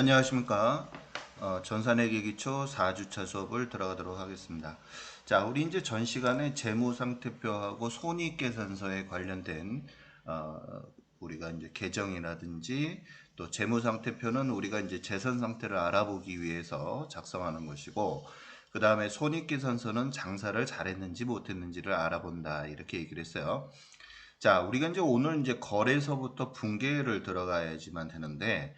안녕하십니까. 전산회계 기초 4주차 수업을 들어가도록 하겠습니다. 자, 우리 이제 전 시간에 재무상태표하고 손익계산서에 관련된 우리가 이제 계정이라든지 또 재무상태표는 우리가 이제 재산 상태를 알아보기 위해서 작성하는 것이고, 그 다음에 손익계산서는 장사를 잘했는지 못했는지를 알아본다 이렇게 얘기를 했어요. 자, 우리가 이제 오늘 이제 거래소부터 분계를 들어가야지만 되는데,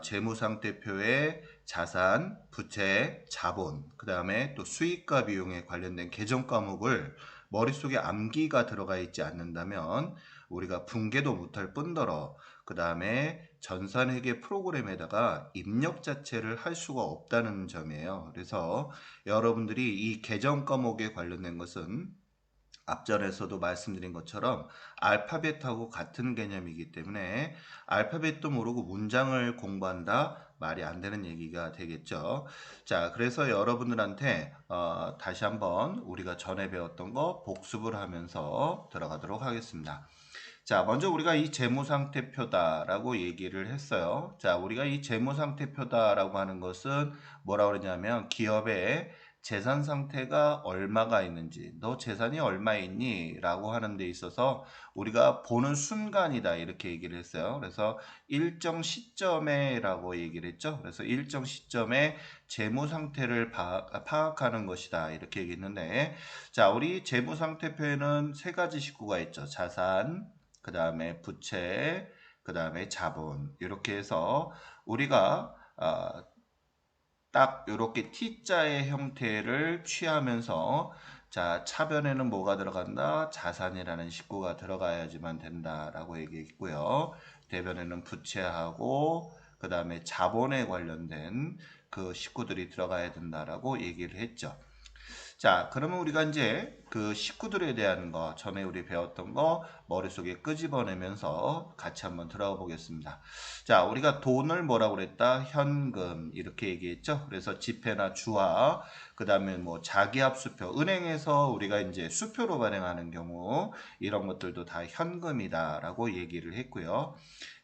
재무상태표의 자산, 부채, 자본, 그 다음에 또 수익과 비용에 관련된 계정 과목을 머릿속에 암기가 들어가 있지 않는다면 우리가 분계도 못할 뿐더러 그 다음에 전산회계 프로그램에다가 입력 자체를 할 수가 없다는 점이에요. 그래서 여러분들이 이 계정 과목에 관련된 것은 앞전에서도 말씀드린 것처럼 알파벳하고 같은 개념이기 때문에 알파벳도 모르고 문장을 공부한다? 말이 안 되는 얘기가 되겠죠. 자, 그래서 여러분들한테 다시 한번 우리가 전에 배웠던 거 복습을 하면서 들어가도록 하겠습니다. 자, 먼저 우리가 이 재무상태표다라고 얘기를 했어요. 자, 우리가 이 재무상태표다라고 하는 것은 뭐라고 그러냐면 기업의 재산 상태가 얼마가 있는지, 너 재산이 얼마 있니? 라고 하는 데 있어서 우리가 보는 순간이다 이렇게 얘기를 했어요. 그래서 일정 시점에 라고 얘기를 했죠. 그래서 일정 시점에 재무 상태를 파악하는 것이다 이렇게 얘기했는데, 자, 우리 재무 상태표에는 세 가지 식구가 있죠. 자산, 그 다음에 부채, 그 다음에 자본, 이렇게 해서 우리가 딱 이렇게 T자의 형태를 취하면서, 자, 차변에는 뭐가 들어간다? 자산이라는 식구가 들어가야지만 된다라고 얘기했고요. 대변에는 부채하고 그 다음에 자본에 관련된 그 식구들이 들어가야 된다라고 얘기를 했죠. 자, 그러면 우리가 이제 그 식구들에 대한 거, 전에 우리 배웠던 거 머릿속에 끄집어내면서 같이 한번 들어가 보겠습니다. 자, 우리가 돈을 뭐라고 그랬다? 현금 이렇게 얘기했죠. 그래서 지폐나 주화, 그 다음에 뭐 자기압수표, 은행에서 우리가 이제 수표로 발행하는 경우 이런 것들도 다 현금이다라고 얘기를 했고요.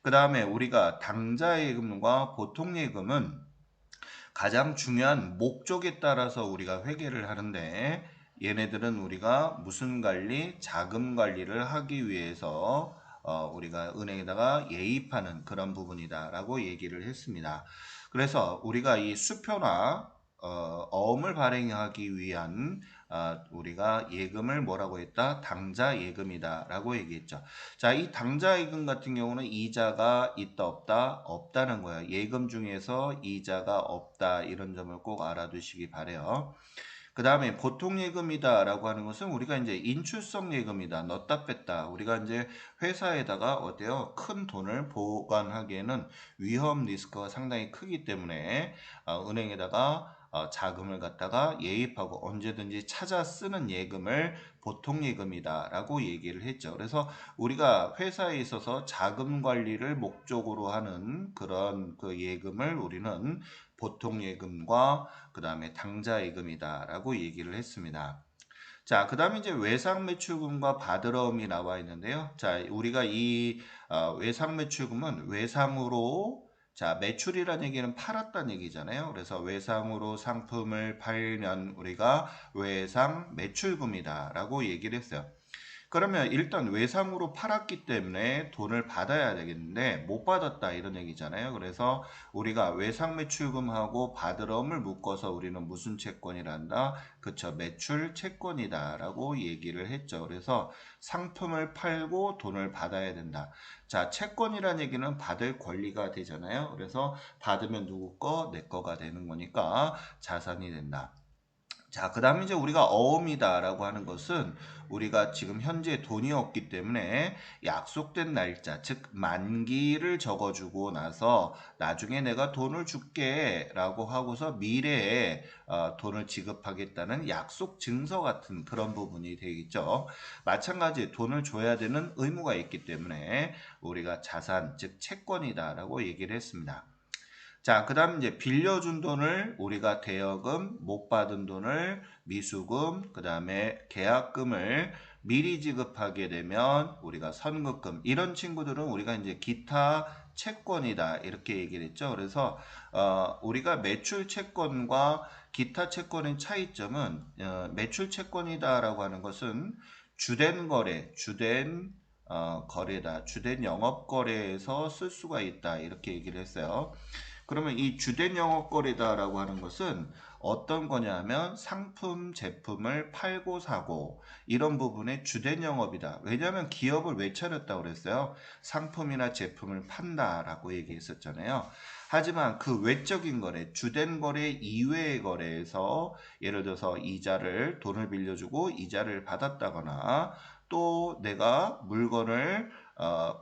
그 다음에 우리가 당좌예금과 보통예금은 가장 중요한 목적에 따라서 우리가 회계를 하는데, 얘네들은 우리가 무슨 관리? 자금 관리를 하기 위해서 우리가 은행에다가 예입하는 그런 부분이다라고 얘기를 했습니다. 그래서 우리가 이 수표나 어음을 발행하기 위한 우리가 예금을 뭐라고 했다? 당좌 예금이다 라고 얘기했죠. 자, 이 당좌 예금 같은 경우는 이자가 있다 없다? 없다는 거야. 예금 중에서 이자가 없다 이런 점을 꼭 알아두시기 바래요. 그 다음에 보통 예금이다 라고 하는 것은 우리가 이제 인출성 예금이다, 넣었다 뺐다, 우리가 이제 회사에다가 어때요? 큰 돈을 보관하기에는 위험 리스크가 상당히 크기 때문에 은행에다가 자금을 갖다가 예입하고 언제든지 찾아 쓰는 예금을 보통 예금이다 라고 얘기를 했죠. 그래서 우리가 회사에 있어서 자금 관리를 목적으로 하는 그런 그 예금을 우리는 보통 예금과 그 다음에 당좌 예금이다 라고 얘기를 했습니다. 자, 그 다음에 이제 외상 매출금과 바드러움이 나와 있는데요. 자, 우리가 이 외상 매출금은 외상으로, 자, 매출이라는 얘기는 팔았다는 얘기잖아요. 그래서 외상으로 상품을 팔면 우리가 외상 매출금이다 라고 얘기를 했어요. 그러면 일단 외상으로 팔았기 때문에 돈을 받아야 되겠는데 못 받았다 이런 얘기잖아요. 그래서 우리가 외상 매출금하고 바드럼을 묶어서 우리는 무슨 채권이란다? 그쵸, 매출 채권이다 라고 얘기를 했죠. 그래서 상품을 팔고 돈을 받아야 된다. 자, 채권이란 얘기는 받을 권리가 되잖아요. 그래서 받으면 누구 거? 내 거가 되는 거니까 자산이 된다. 자, 그 다음에 이제 우리가 어음이다라고 하는 것은 우리가 지금 현재 돈이 없기 때문에 약속된 날짜, 즉 만기를 적어주고 나서 나중에 내가 돈을 줄게 라고 하고서 미래에 돈을 지급하겠다는 약속 증서 같은 그런 부분이 되겠죠. 마찬가지 돈을 줘야 되는 의무가 있기 때문에 우리가 자산, 즉 채권이다라고 얘기를 했습니다. 자, 그 다음 이제 빌려준 돈을 우리가 대여금, 못 받은 돈을 미수금, 그 다음에 계약금을 미리 지급하게 되면 우리가 선급금. 이런 친구들은 우리가 이제 기타 채권이다 이렇게 얘기를 했죠. 그래서 우리가 매출 채권과 기타 채권의 차이점은 매출 채권이다라고 하는 것은 주된 거래, 주된 거래다, 주된 영업 거래에서 쓸 수가 있다 이렇게 얘기를 했어요. 그러면 이 주된 영업 거래다라고 하는 것은 어떤 거냐면 상품, 제품을 팔고 사고 이런 부분의 주된 영업이다. 왜냐하면 기업을 왜 차렸다고 그랬어요? 상품이나 제품을 판다라고 얘기했었잖아요. 하지만 그 외적인 거래, 주된 거래 이외의 거래에서 예를 들어서 이자를 돈을 빌려주고 이자를 받았다거나 또 내가 물건을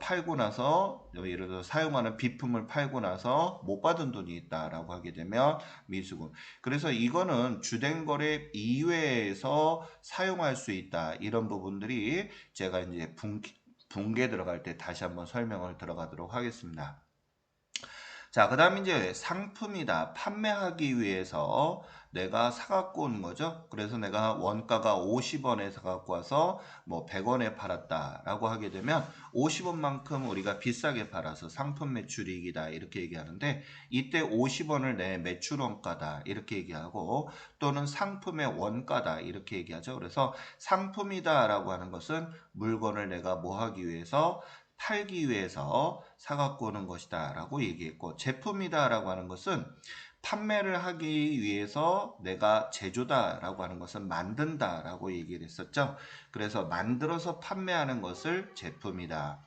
팔고 나서 예를 들어 사용하는 비품을 팔고 나서 못 받은 돈이 있다라고 하게 되면 미수금. 그래서 이거는 주된 거래 이외에서 사용할 수 있다. 이런 부분들이 제가 이제 분계 들어갈 때 다시 한번 설명을 들어가도록 하겠습니다. 자, 그 다음에 이제 상품이다. 판매하기 위해서 내가 사갖고 온 거죠. 그래서 내가 원가가 50원에 사갖고 와서 뭐 100원에 팔았다라고 하게 되면 50원만큼 우리가 비싸게 팔아서 상품 매출이익이다 이렇게 얘기하는데 이때 50원을 내 매출 원가다 이렇게 얘기하고 또는 상품의 원가다 이렇게 얘기하죠. 그래서 상품이다라고 하는 것은 물건을 내가 뭐 하기 위해서 팔기 위해서 사갖고 오는 것이다 라고 얘기했고 제품이다 라고 하는 것은 판매를 하기 위해서 내가 제조다 라고 하는 것은 만든다 라고 얘기를 했었죠. 그래서 만들어서 판매하는 것을 제품이다.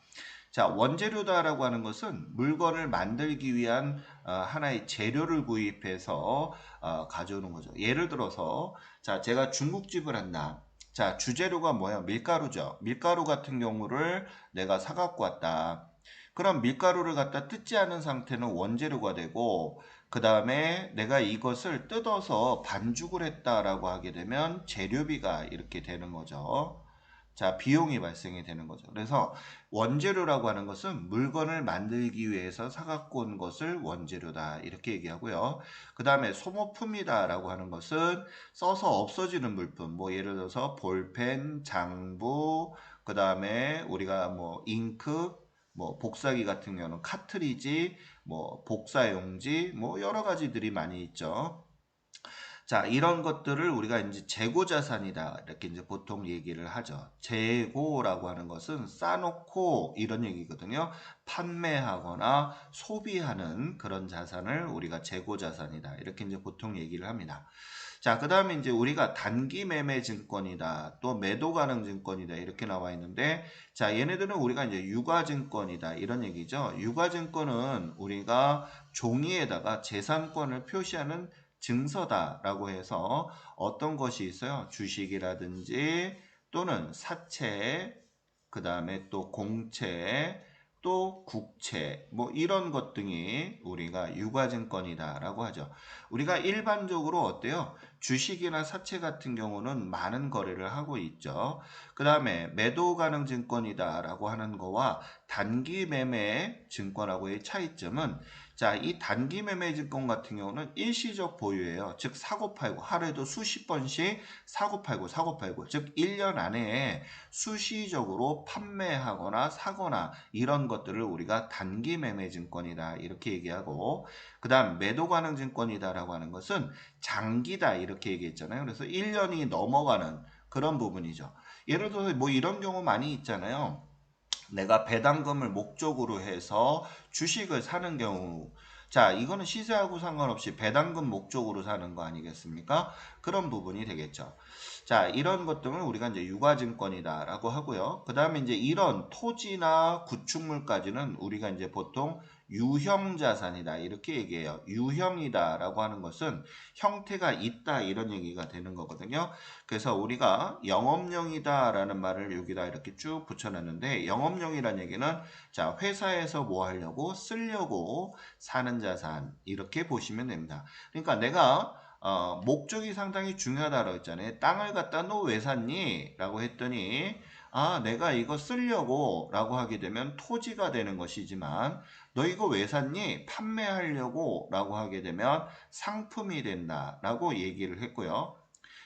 자, 원재료다 라고 하는 것은 물건을 만들기 위한 하나의 재료를 구입해서 가져오는 거죠. 예를 들어서 자, 제가 중국집을 한다. 자, 주재료가 뭐예요? 밀가루죠. 밀가루 같은 경우를 내가 사갖고 왔다. 그럼 밀가루를 갖다 뜯지 않은 상태는 원재료가 되고 그 다음에 내가 이것을 뜯어서 반죽을 했다라고 하게 되면 재료비가 이렇게 되는 거죠. 자, 비용이 발생이 되는 거죠. 그래서 원재료라고 하는 것은 물건을 만들기 위해서 사갖고 온 것을 원재료다. 이렇게 얘기하고요. 그 다음에 소모품이다 라고 하는 것은 써서 없어지는 물품. 뭐 예를 들어서 볼펜, 장부, 그 다음에 우리가 뭐 잉크, 뭐 복사기 같은 경우는 카트리지, 뭐 복사용지, 뭐 여러 가지들이 많이 있죠. 자, 이런 것들을 우리가 이제 재고자산이다. 이렇게 이제 보통 얘기를 하죠. 재고라고 하는 것은 싸놓고 이런 얘기거든요. 판매하거나 소비하는 그런 자산을 우리가 재고자산이다. 이렇게 이제 보통 얘기를 합니다. 자, 그 다음에 이제 우리가 단기 매매 증권이다. 또 매도 가능 증권이다. 이렇게 나와 있는데, 자, 얘네들은 우리가 이제 유가 증권이다. 이런 얘기죠. 유가 증권은 우리가 종이에다가 재산권을 표시하는 증서다라고 해서 어떤 것이 있어요? 주식이라든지 또는 사채, 그 다음에 또 공채, 또 국채, 뭐 이런 것 등이 우리가 유가증권이다라고 하죠. 우리가 일반적으로 어때요? 주식이나 사채 같은 경우는 많은 거래를 하고 있죠. 그 다음에 매도 가능 증권이다라고 하는 거와 단기 매매 증권하고의 차이점은 자, 이 단기 매매 증권 같은 경우는 일시적 보유예요. 즉 사고 팔고 하루에도 수십 번씩 사고 팔고 즉 1년 안에 수시적으로 판매하거나 사거나 이런 것들을 우리가 단기 매매 증권이다 이렇게 얘기하고 그 다음 매도 가능 증권이다라고 하는 것은 장기다 이렇게 얘기했잖아요. 그래서 1년이 넘어가는 그런 부분이죠. 예를 들어서 뭐 이런 경우 많이 있잖아요. 내가 배당금을 목적으로 해서 주식을 사는 경우 자, 이거는 시세하고 상관없이 배당금 목적으로 사는 거 아니겠습니까? 그런 부분이 되겠죠. 자, 이런 것들은 우리가 이제 유가증권이다라고 하고요. 그 다음에 이제 이런 토지나 구축물까지는 우리가 이제 보통 유형자산이다 이렇게 얘기해요. 유형이다라고 하는 것은 형태가 있다 이런 얘기가 되는 거거든요. 그래서 우리가 영업용이다라는 말을 여기다 이렇게 쭉 붙여놨는데 영업용이라는 얘기는 자, 회사에서 뭐 하려고 쓰려고 사는 자산 이렇게 보시면 됩니다. 그러니까 내가 목적이 상당히 중요하다고 했잖아요. 땅을 갖다 너 왜 샀니? 라고 했더니 아, 내가 이거 쓰려고 라고 하게 되면 토지가 되는 것이지만 너 이거 왜 샀니? 판매하려고 라고 하게 되면 상품이 된다 라고 얘기를 했고요.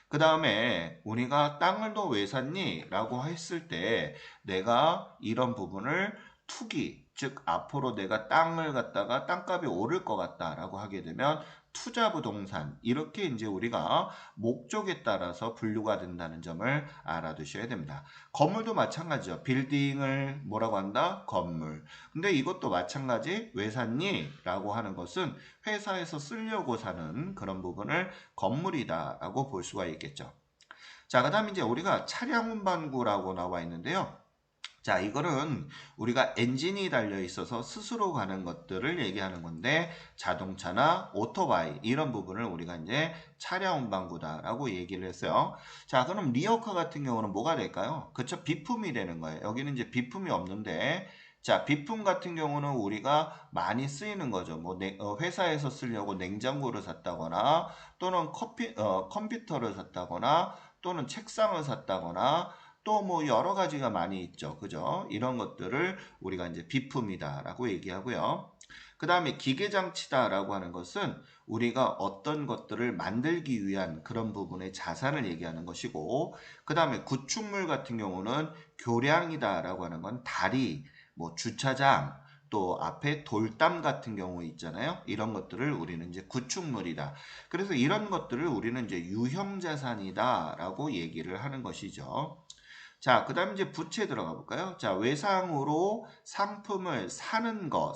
그 다음에 우리가 땅을 너 왜 샀니? 라고 했을 때 내가 이런 부분을 투기, 즉 앞으로 내가 땅을 갖다가 땅값이 오를 것 같다라고 하게 되면 투자 부동산 이렇게 이제 우리가 목적에 따라서 분류가 된다는 점을 알아두셔야 됩니다. 건물도 마찬가지죠. 빌딩을 뭐라고 한다? 건물. 근데 이것도 마찬가지 왜 샀니? 라고 하는 것은 회사에서 쓰려고 사는 그런 부분을 건물이다 라고 볼 수가 있겠죠. 자, 그 다음에 이제 우리가 차량 운반구라고 나와 있는데요. 자, 이거는 우리가 엔진이 달려 있어서 스스로 가는 것들을 얘기하는 건데 자동차나 오토바이 이런 부분을 우리가 이제 차량 운반구다라고 얘기를 했어요. 자, 그럼 리어카 같은 경우는 뭐가 될까요? 그쵸? 비품이 되는 거예요. 여기는 이제 비품이 없는데 자, 비품 같은 경우는 우리가 많이 쓰이는 거죠. 뭐 회사에서 쓰려고 냉장고를 샀다거나 또는 컴퓨터를 샀다거나 또는 책상을 샀다거나 또 뭐 여러 가지가 많이 있죠. 그죠? 이런 것들을 우리가 이제 비품이다라고 얘기하고요. 그 다음에 기계장치다라고 하는 것은 우리가 어떤 것들을 만들기 위한 그런 부분의 자산을 얘기하는 것이고, 그 다음에 구축물 같은 경우는 교량이다라고 하는 건 다리, 뭐 주차장, 또 앞에 돌담 같은 경우 있잖아요. 이런 것들을 우리는 이제 구축물이다. 그래서 이런 것들을 우리는 이제 유형자산이다라고 얘기를 하는 것이죠. 자, 그 다음 이제 부채 들어가 볼까요? 자, 외상으로 상품을 사는 거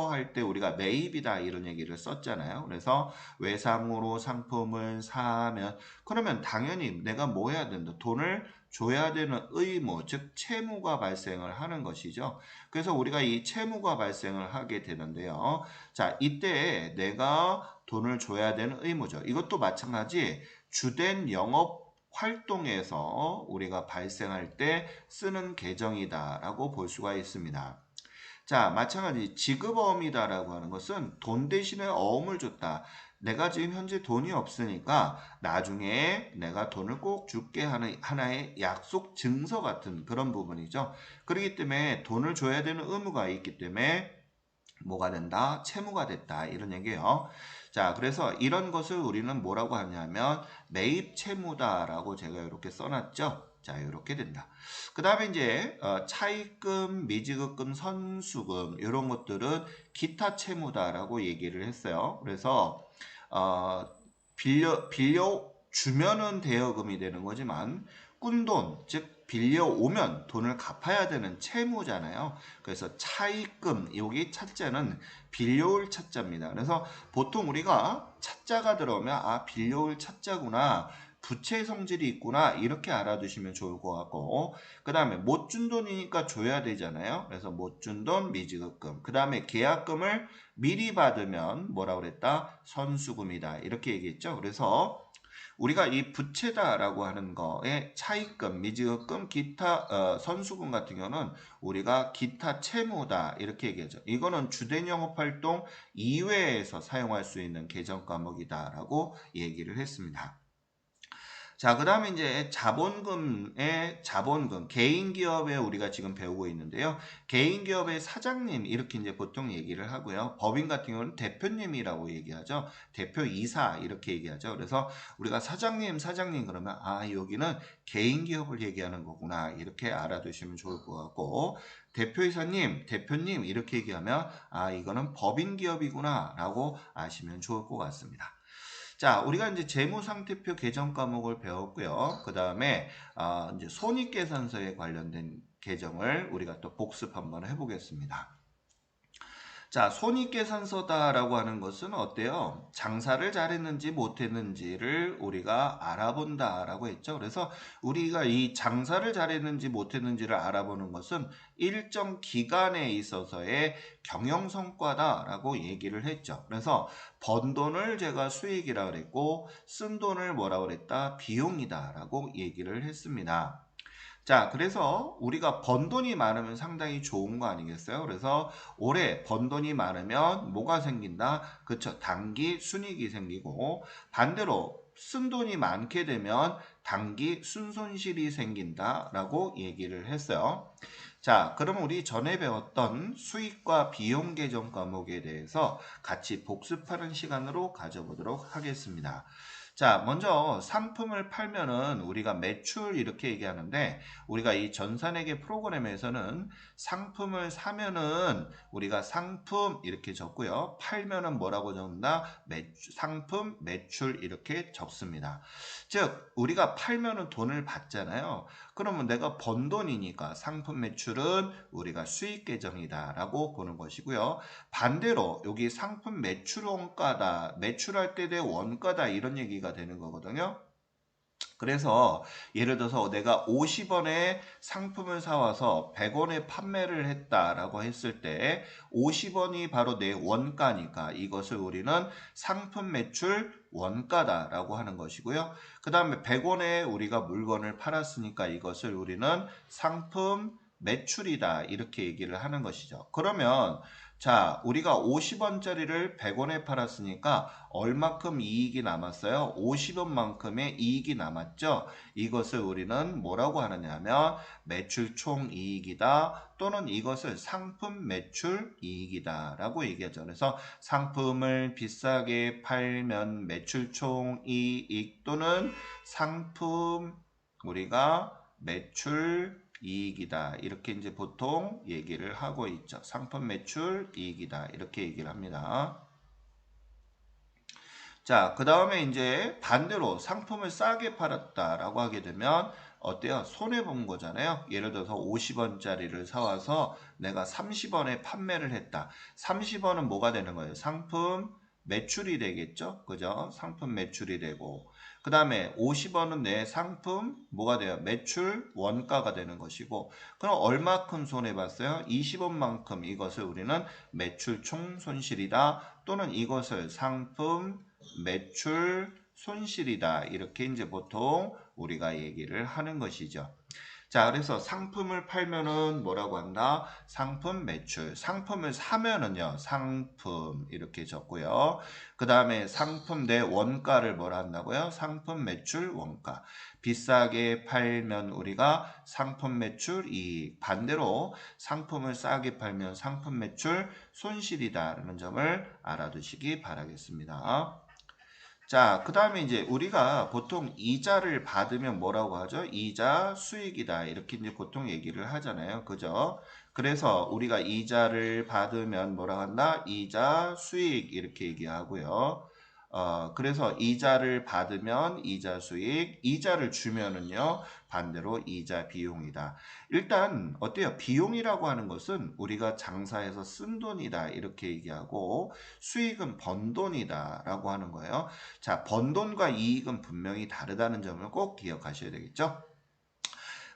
할 때 우리가 매입이다 이런 얘기를 썼잖아요. 그래서 외상으로 상품을 사면, 그러면 당연히 내가 뭐 해야 된다? 돈을 줘야 되는 의무, 즉 채무가 발생을 하는 것이죠. 그래서 우리가 이 채무가 발생을 하게 되는데요. 자, 이때 내가 돈을 줘야 되는 의무죠. 이것도 마찬가지 주된 영업 활동에서 우리가 발생할 때 쓰는 계정이다라고 볼 수가 있습니다. 자, 마찬가지 지급어음이다라고 하는 것은 돈 대신에 어음을 줬다. 내가 지금 현재 돈이 없으니까 나중에 내가 돈을 꼭 줄게 하는 하나의 약속 증서 같은 그런 부분이죠. 그렇기 때문에 돈을 줘야 되는 의무가 있기 때문에 뭐가 된다? 채무가 됐다. 이런 얘기예요. 자, 그래서 이런 것을 우리는 뭐라고 하냐면 매입 채무다라고 제가 이렇게 써놨죠. 자, 이렇게 된다. 그 다음에 이제 차입금, 미지급금, 선수금 이런 것들은 기타 채무다라고 얘기를 했어요. 그래서 어, 빌려 주면은 대여금이 되는 거지만 꾼돈, 즉 빌려오면 돈을 갚아야 되는 채무잖아요. 그래서 차입금, 여기 차자는 빌려올 차자입니다. 그래서 보통 우리가 차자가 들어오면 아, 빌려올 차자구나. 부채 성질이 있구나 이렇게 알아두시면 좋을 것 같고, 그 다음에 못 준 돈이니까 줘야 되잖아요. 그래서 못 준 돈 미지급금, 그 다음에 계약금을 미리 받으면 뭐라고 그랬다? 선수금이다 이렇게 얘기했죠. 그래서 우리가 이 부채다라고 하는 거에 차입금, 미지급금, 기타 선수금 같은 경우는 우리가 기타 채무다 이렇게 얘기하죠. 이거는 주된 영업활동 이외에서 사용할 수 있는 계정 과목이다라고 얘기를 했습니다. 자, 그 다음에 이제 자본금, 개인 기업에 우리가 지금 배우고 있는데요. 개인 기업의 사장님, 이렇게 이제 보통 얘기를 하고요. 법인 같은 경우는 대표님이라고 얘기하죠. 대표이사, 이렇게 얘기하죠. 그래서 우리가 사장님 그러면, 아, 여기는 개인 기업을 얘기하는 거구나. 이렇게 알아두시면 좋을 것 같고, 대표이사님, 대표님, 이렇게 얘기하면, 아, 이거는 법인 기업이구나. 라고 아시면 좋을 것 같습니다. 자, 우리가 이제 재무상태표 계정 과목을 배웠고요. 그 다음에 이제 손익계산서에 관련된 계정을 우리가 또 복습 한번 해보겠습니다. 자, 손익계산서다라고 하는 것은 어때요? 장사를 잘했는지 못했는지를 우리가 알아본다라고 했죠. 그래서 우리가 이 장사를 잘했는지 못했는지를 알아보는 것은 일정 기간에 있어서의 경영성과다라고 얘기를 했죠. 그래서 번 돈을 제가 수익이라 그랬고 쓴 돈을 뭐라 그랬다? 비용이다라고 얘기를 했습니다. 자, 그래서 우리가 번 돈이 많으면 상당히 좋은 거 아니겠어요? 그래서 올해 번 돈이 많으면 뭐가 생긴다? 그쵸. 단기 순이익이 생기고 반대로 쓴 돈이 많게 되면 단기 순손실이 생긴다라고 얘기를 했어요. 자, 그럼 우리 전에 배웠던 수익과 비용 계정 과목에 대해서 같이 복습하는 시간으로 가져보도록 하겠습니다. 자, 먼저 상품을 팔면은 우리가 매출 이렇게 얘기하는데 우리가 이 전산회계 프로그램에서는 상품을 사면은 우리가 상품 이렇게 적고요. 팔면은 뭐라고 적는다? 상품 매출 이렇게 적습니다. 즉, 우리가 팔면은 돈을 받잖아요. 그러면 내가 번 돈이니까 상품 매출은 우리가 수익 계정이다라고 보는 것이고요. 반대로 여기 상품 매출 원가다, 매출할 때 내 원가다 이런 얘기가 되는 거거든요. 그래서 예를 들어서 내가 50원에 상품을 사와서 100원에 판매를 했다라고 했을 때 50원이 바로 내 원가니까 이것을 우리는 상품 매출 원가다라고 하는 것이고요. 그 다음에 100원에 우리가 물건을 팔았으니까 이것을 우리는 상품 매출이다 이렇게 얘기를 하는 것이죠. 그러면 자, 우리가 50원짜리를 100원에 팔았으니까 얼마큼 이익이 남았어요? 50원만큼의 이익이 남았죠? 이것을 우리는 뭐라고 하느냐 하면 매출 총이익이다 또는 이것을 상품 매출 이익이다 라고 얘기하죠. 그래서 상품을 비싸게 팔면 매출 총이익 또는 상품 우리가 매출 이익이다. 이렇게 이제 보통 얘기를 하고 있죠. 상품 매출 이익이다. 이렇게 얘기를 합니다. 자, 그 다음에 이제 반대로 상품을 싸게 팔았다라고 하게 되면 어때요? 손해본 거잖아요. 예를 들어서 50원짜리를 사와서 내가 30원에 판매를 했다. 30원은 뭐가 되는 거예요? 상품 매출이 되겠죠? 그죠? 상품 매출이 되고. 그 다음에 50원은 내 상품 뭐가 돼요? 매출 원가가 되는 것이고. 그럼 얼마큼 손해봤어요? 20원만큼 이것을 우리는 매출 총 손실이다. 또는 이것을 상품 매출 손실이다. 이렇게 이제 보통 우리가 얘기를 하는 것이죠. 자, 그래서 상품을 팔면은 뭐라고 한다? 상품 매출. 상품을 사면은요, 상품 이렇게 적고요. 그 다음에 상품 내 원가를 뭐라 한다고요? 상품 매출 원가. 비싸게 팔면 우리가 상품 매출 이익. 반대로 상품을 싸게 팔면 상품 매출 손실이다라는 점을 알아두시기 바라겠습니다. 자, 그 다음에 이제 우리가 보통 이자를 받으면 뭐라고 하죠? 이자 수익이다. 이렇게 이제 보통 얘기를 하잖아요. 그죠? 그래서 우리가 이자를 받으면 뭐라고 한다? 이자 수익 이렇게 얘기하고요. 그래서 이자를 받으면 이자 수익, 이자를 주면은요, 반대로 이자 비용이다. 일단, 어때요? 비용이라고 하는 것은 우리가 장사해서 쓴 돈이다. 이렇게 얘기하고, 수익은 번 돈이다. 라고 하는 거예요. 자, 번 돈과 이익은 분명히 다르다는 점을 꼭 기억하셔야 되겠죠?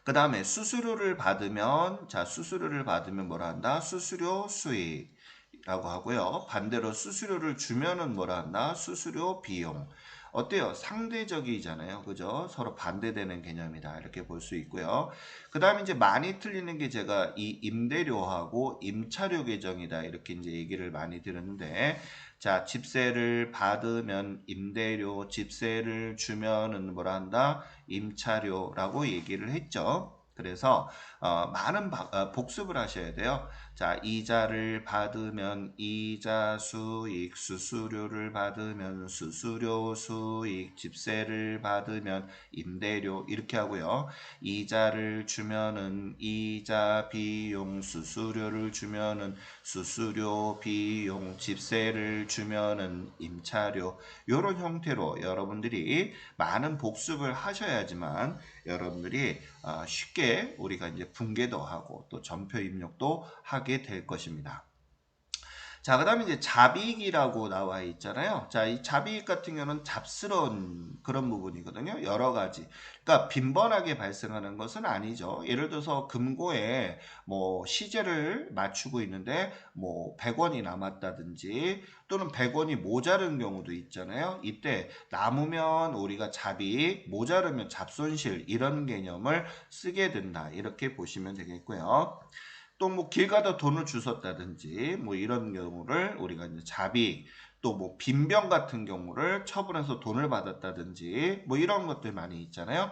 그 다음에 수수료를 받으면, 자, 수수료를 받으면 뭐라 한다? 수수료 수익. 라고 하고요. 반대로 수수료를 주면은 뭐라 한다? 수수료 비용. 어때요? 상대적이잖아요. 그죠? 서로 반대되는 개념이다. 이렇게 볼 수 있고요. 그 다음에 이제 많이 틀리는 게 제가 이 임대료하고 임차료 계정이다. 이렇게 이제 얘기를 많이 들었는데, 자, 집세를 받으면 임대료, 집세를 주면은 뭐라 한다? 임차료라고 얘기를 했죠. 그래서 많은 복습을 하셔야 돼요. 자, 이자를 받으면 이자 수익, 수수료를 받으면 수수료 수익, 집세를 받으면 임대료 이렇게 하고요. 이자를 주면은 이자 비용, 수수료를 주면은 수수료 비용, 집세를 주면은 임차료 이런 형태로 여러분들이 많은 복습을 하셔야지만 여러분들이 쉽게 우리가 이제 분계도 하고 또 전표 입력도 하게 될 것입니다. 자, 그 다음에 이제 잡이익이라고 나와 있잖아요. 자, 이 잡이익 같은 경우는 잡스러운 그런 부분이거든요. 여러 가지. 그러니까 빈번하게 발생하는 것은 아니죠. 예를 들어서 금고에 뭐 시제를 맞추고 있는데 뭐 100원이 남았다든지 또는 100원이 모자른 경우도 있잖아요. 이때 남으면 우리가 잡이익, 모자르면 잡손실 이런 개념을 쓰게 된다. 이렇게 보시면 되겠고요. 또 뭐 길 가다 돈을 주웠다든지 뭐 이런 경우를 우리가 이제 잡이익 또 뭐 빈병 같은 경우를 처분해서 돈을 받았다든지 뭐 이런 것들 많이 있잖아요.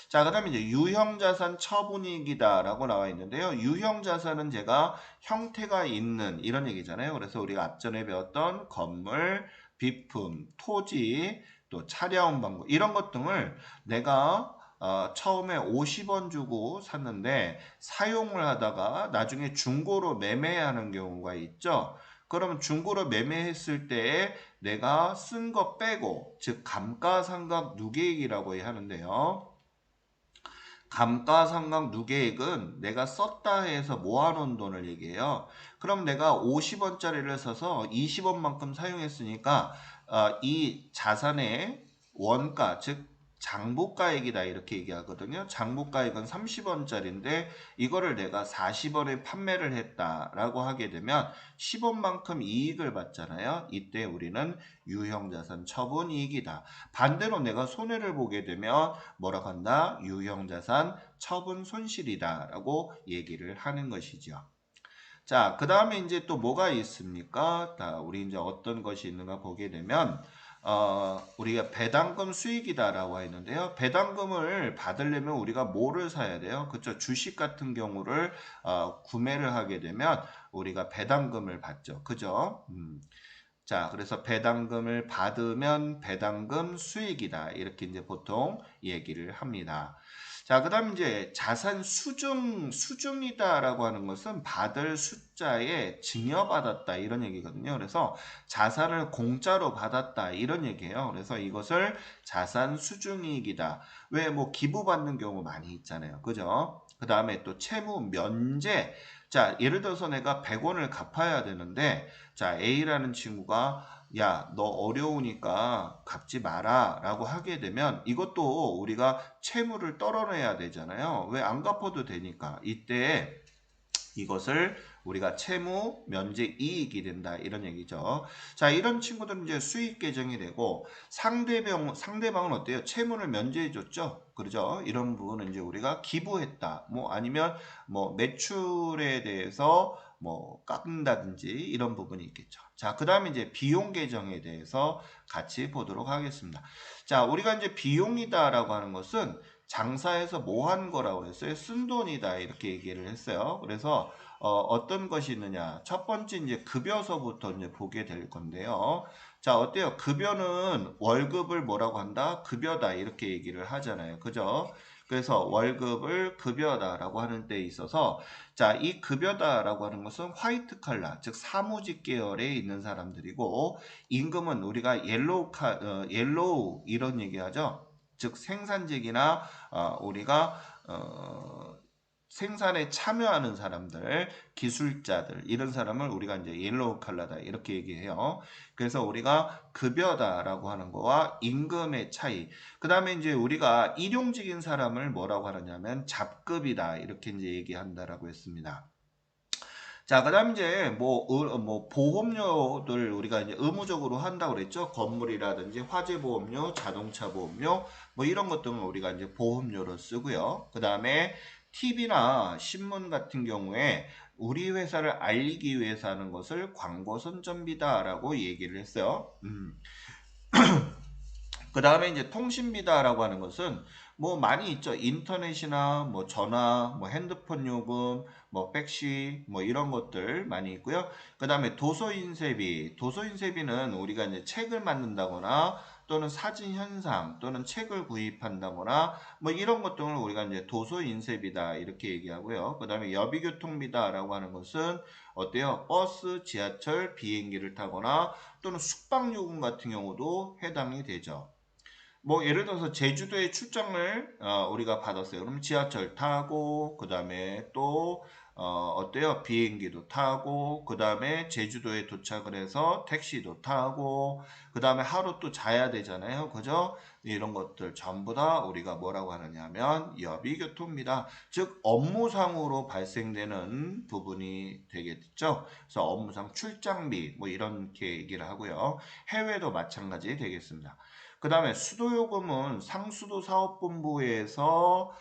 자, 그다음에 이제 유형자산 처분이익이다라고 나와 있는데요. 유형자산은 제가 형태가 있는 이런 얘기잖아요. 그래서 우리가 앞전에 배웠던 건물, 비품, 토지, 또 차량 방법 이런 것 등을 내가 처음에 50원 주고 샀는데 사용을 하다가 나중에 중고로 매매하는 경우가 있죠. 그러면 중고로 매매했을 때 내가 쓴 거 빼고 즉 감가상각 누계액이라고 하는데요. 감가상각 누계액은 내가 썼다 해서 모아놓은 돈을 얘기해요. 그럼 내가 50원짜리를 사서 20원만큼 사용했으니까 이 자산의 원가, 즉 장부가액이다 이렇게 얘기하거든요. 장부가액은 30원짜리인데 이거를 내가 40원에 판매를 했다라고 하게 되면 10원만큼 이익을 받잖아요. 이때 우리는 유형자산 처분이익이다. 반대로 내가 손해를 보게 되면 뭐라고 한다? 유형자산 처분 손실이다 라고 얘기를 하는 것이죠. 자, 그 다음에 이제 또 뭐가 있습니까? 자, 우리 이제 어떤 것이 있는가 보게 되면 우리가 배당금 수익이다라고 했는데요. 배당금을 받으려면 우리가 뭐를 사야 돼요? 그쵸? 주식 같은 경우를 구매를 하게 되면 우리가 배당금을 받죠. 그죠? 자, 그래서 배당금을 받으면 배당금 수익이다. 이렇게 이제 보통 얘기를 합니다. 자, 그 다음 이제 자산 수중이다라고 하는 것은 받을 숫자에 증여받았다. 이런 얘기거든요. 그래서 자산을 공짜로 받았다. 이런 얘기예요. 그래서 이것을 자산 수중이익이다. 왜 뭐 기부받는 경우 많이 있잖아요. 그죠? 그 다음에 또 채무 면제. 자, 예를 들어서 내가 100원을 갚아야 되는데 자, A라는 친구가 야, 너 어려우니까 갚지 마라 라고 하게 되면 이것도 우리가 채무를 떨어내야 되잖아요. 왜 안 갚아도 되니까. 이때 이것을 우리가 채무 면제 이익이 된다 이런 얘기죠. 자, 이런 친구들은 이제 수익 계정이 되고 상대방은 어때요? 채무를 면제해 줬죠. 그러죠? 이런 부분은 이제 우리가 기부했다. 뭐 아니면 뭐 매출에 대해서 뭐 깎는다든지 이런 부분이 있겠죠. 자, 그다음에 이제 비용 계정에 대해서 같이 보도록 하겠습니다. 자, 우리가 이제 비용이다라고 하는 것은 장사해서 뭐 한 거라고 했어요? 쓴 돈이다 이렇게 얘기를 했어요. 그래서 어떤 것이 있느냐? 첫 번째 이제 급여서부터 이제 보게 될 건데요. 자, 어때요? 급여는 월급을 뭐라고 한다? 급여다 이렇게 얘기를 하잖아요. 그죠? 그래서 월급을 급여다라고 하는 데 있어서 자, 이 급여다라고 하는 것은 화이트 칼라, 즉 사무직 계열에 있는 사람들이고 임금은 우리가 옐로우 이런 얘기하죠. 즉 생산직이나 우리가 생산에 참여하는 사람들, 기술자들 이런 사람을 우리가 이제 옐로우 칼라다 이렇게 얘기해요. 그래서 우리가 급여다라고 하는 거와 임금의 차이. 그다음에 이제 우리가 일용직인 사람을 뭐라고 하느냐면 잡급이다 이렇게 이제 얘기한다라고 했습니다. 자, 그다음 이제 뭐 보험료들 우리가 이제 의무적으로 한다고 그랬죠. 건물이라든지 화재 보험료, 자동차 보험료 뭐 이런 것들은 우리가 이제 보험료로 쓰고요. 그다음에 TV나 신문 같은 경우에 우리 회사를 알리기 위해서 하는 것을 광고 선전비다라고 얘기를 했어요. 그 다음에 이제 통신비다라고 하는 것은 뭐 많이 있죠. 인터넷이나 뭐 전화, 뭐 핸드폰 요금, 뭐 백시, 뭐 이런 것들 많이 있고요. 그 다음에 도서인쇄비. 도서인쇄비는 우리가 이제 책을 만든다거나 또는 사진 현상 또는 책을 구입한다거나 뭐 이런 것들을 우리가 이제 도서인쇄비다 이렇게 얘기하고요. 그 다음에 여비교통비다라고 하는 것은 어때요? 버스, 지하철, 비행기를 타거나 또는 숙박요금 같은 경우도 해당이 되죠. 뭐 예를 들어서 제주도에 출장을 우리가 받았어요. 그럼 지하철 타고 그 다음에 또 어때요? 비행기도 타고 그 다음에 제주도에 도착을 해서 택시도 타고 그 다음에 하루 또 자야 되잖아요. 그죠? 이런 것들 전부 다 우리가 뭐라고 하느냐 하면 여비교통입니다. 즉 업무상으로 발생되는 부분이 되겠죠. 그래서 업무상 출장비 뭐 이렇게 얘기를 하고요. 해외도 마찬가지 되겠습니다. 그 다음에 수도요금은 상수도 사업본부에서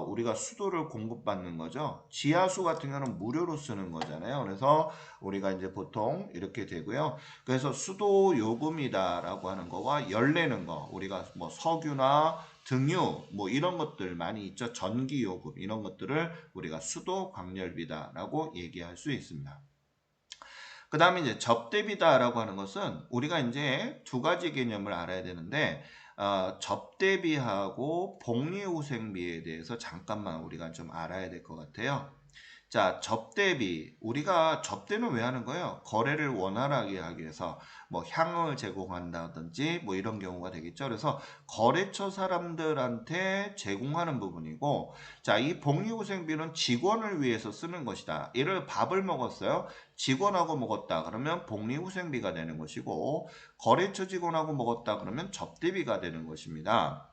우리가 수도를 공급받는 거죠. 지하수 같은 경우는 무료로 쓰는 거잖아요. 그래서 우리가 이제 보통 이렇게 되고요. 그래서 수도요금이다라고 하는 거와 열내는 거, 우리가 뭐 석유나 등유 뭐 이런 것들 많이 있죠. 전기요금 이런 것들을 우리가 수도광열비다라고 얘기할 수 있습니다. 그 다음에 이제 접대비다라고 하는 것은 우리가 이제 두 가지 개념을 알아야 되는데, 접대비하고 복리후생비에 대해서 잠깐만 우리가 좀 알아야 될 것 같아요. 자, 접대비. 우리가 접대는 왜 하는 거예요? 거래를 원활하게 하기 위해서 뭐 향을 제공한다든지 뭐 이런 경우가 되겠죠. 그래서 거래처 사람들한테 제공하는 부분이고, 자, 이 복리후생비는 직원을 위해서 쓰는 것이다. 예를 밥을 먹었어요. 직원하고 먹었다. 그러면 복리후생비가 되는 것이고, 거래처 직원하고 먹었다. 그러면 접대비가 되는 것입니다.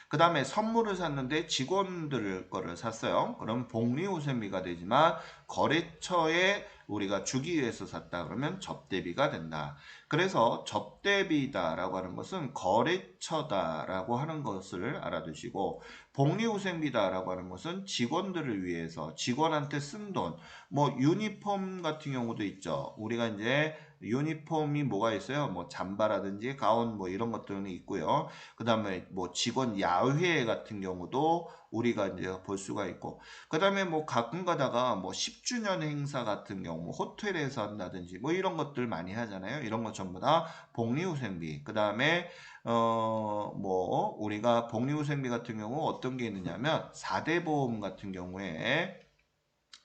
그 다음에 선물을 샀는데 직원들 거를 샀어요. 그럼 복리후생비가 되지만 거래처에 우리가 주기 위해서 샀다 그러면 접대비가 된다. 그래서 접대비다라고 하는 것은 거래처다라고 하는 것을 알아두시고, 복리후생비다라고 하는 것은 직원들을 위해서 직원한테 쓴 돈, 뭐 유니폼 같은 경우도 있죠. 우리가 이제 유니폼이 뭐가 있어요? 뭐 잠바라든지 가운 뭐 이런 것들은 있고요. 그 다음에 뭐 직원 야외 같은 경우도 우리가 이제 볼 수가 있고, 그 다음에 뭐 가끔 가다가 뭐 10주년 행사 같은 경우 뭐 호텔에서 한다든지 뭐 이런 것들 많이 하잖아요. 이런 것 전부 다 복리후생비. 그 다음에 뭐 우리가 복리후생비 같은 경우 어떤 게 있느냐면 4대 보험 같은 경우에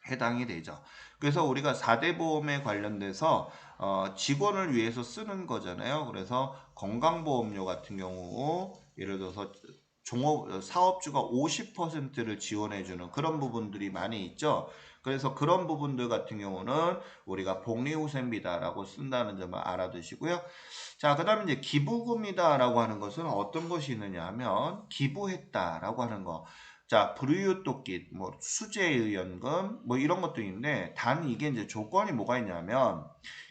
해당이 되죠. 그래서 우리가 4대 보험에 관련돼서 직원을 위해서 쓰는 거잖아요. 그래서 건강보험료 같은 경우 예를 들어서 종업 사업주가 50%를 지원해주는 그런 부분들이 많이 있죠. 그래서 그런 부분들 같은 경우는 우리가 복리후생비다라고 쓴다는 점을 알아두시고요. 자, 그 다음에 이제 기부금이다라고 하는 것은 어떤 것이 있느냐 하면 기부했다라고 하는 거. 자, 불우유토끼, 뭐 수재의연금, 뭐 이런 것도 있는데, 단 이게 이제 조건이 뭐가 있냐면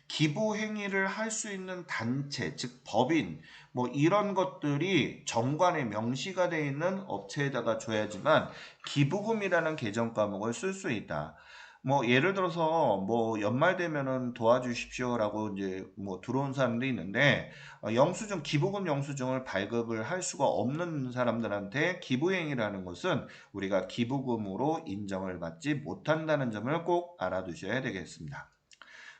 기부 행위를 할 수 있는 단체, 즉 법인, 뭐 이런 것들이 정관에 명시가 되어 있는 업체에다가 줘야지만 기부금이라는 계정 과목을 쓸 수 있다. 뭐 예를 들어서 뭐 연말 되면은 도와주십시오라고 이제 뭐 들어온 사람도 있는데, 영수증 기부금 영수증을 발급을 할 수가 없는 사람들한테 기부행위라는 것은 우리가 기부금으로 인정을 받지 못한다는 점을 꼭 알아두셔야 되겠습니다.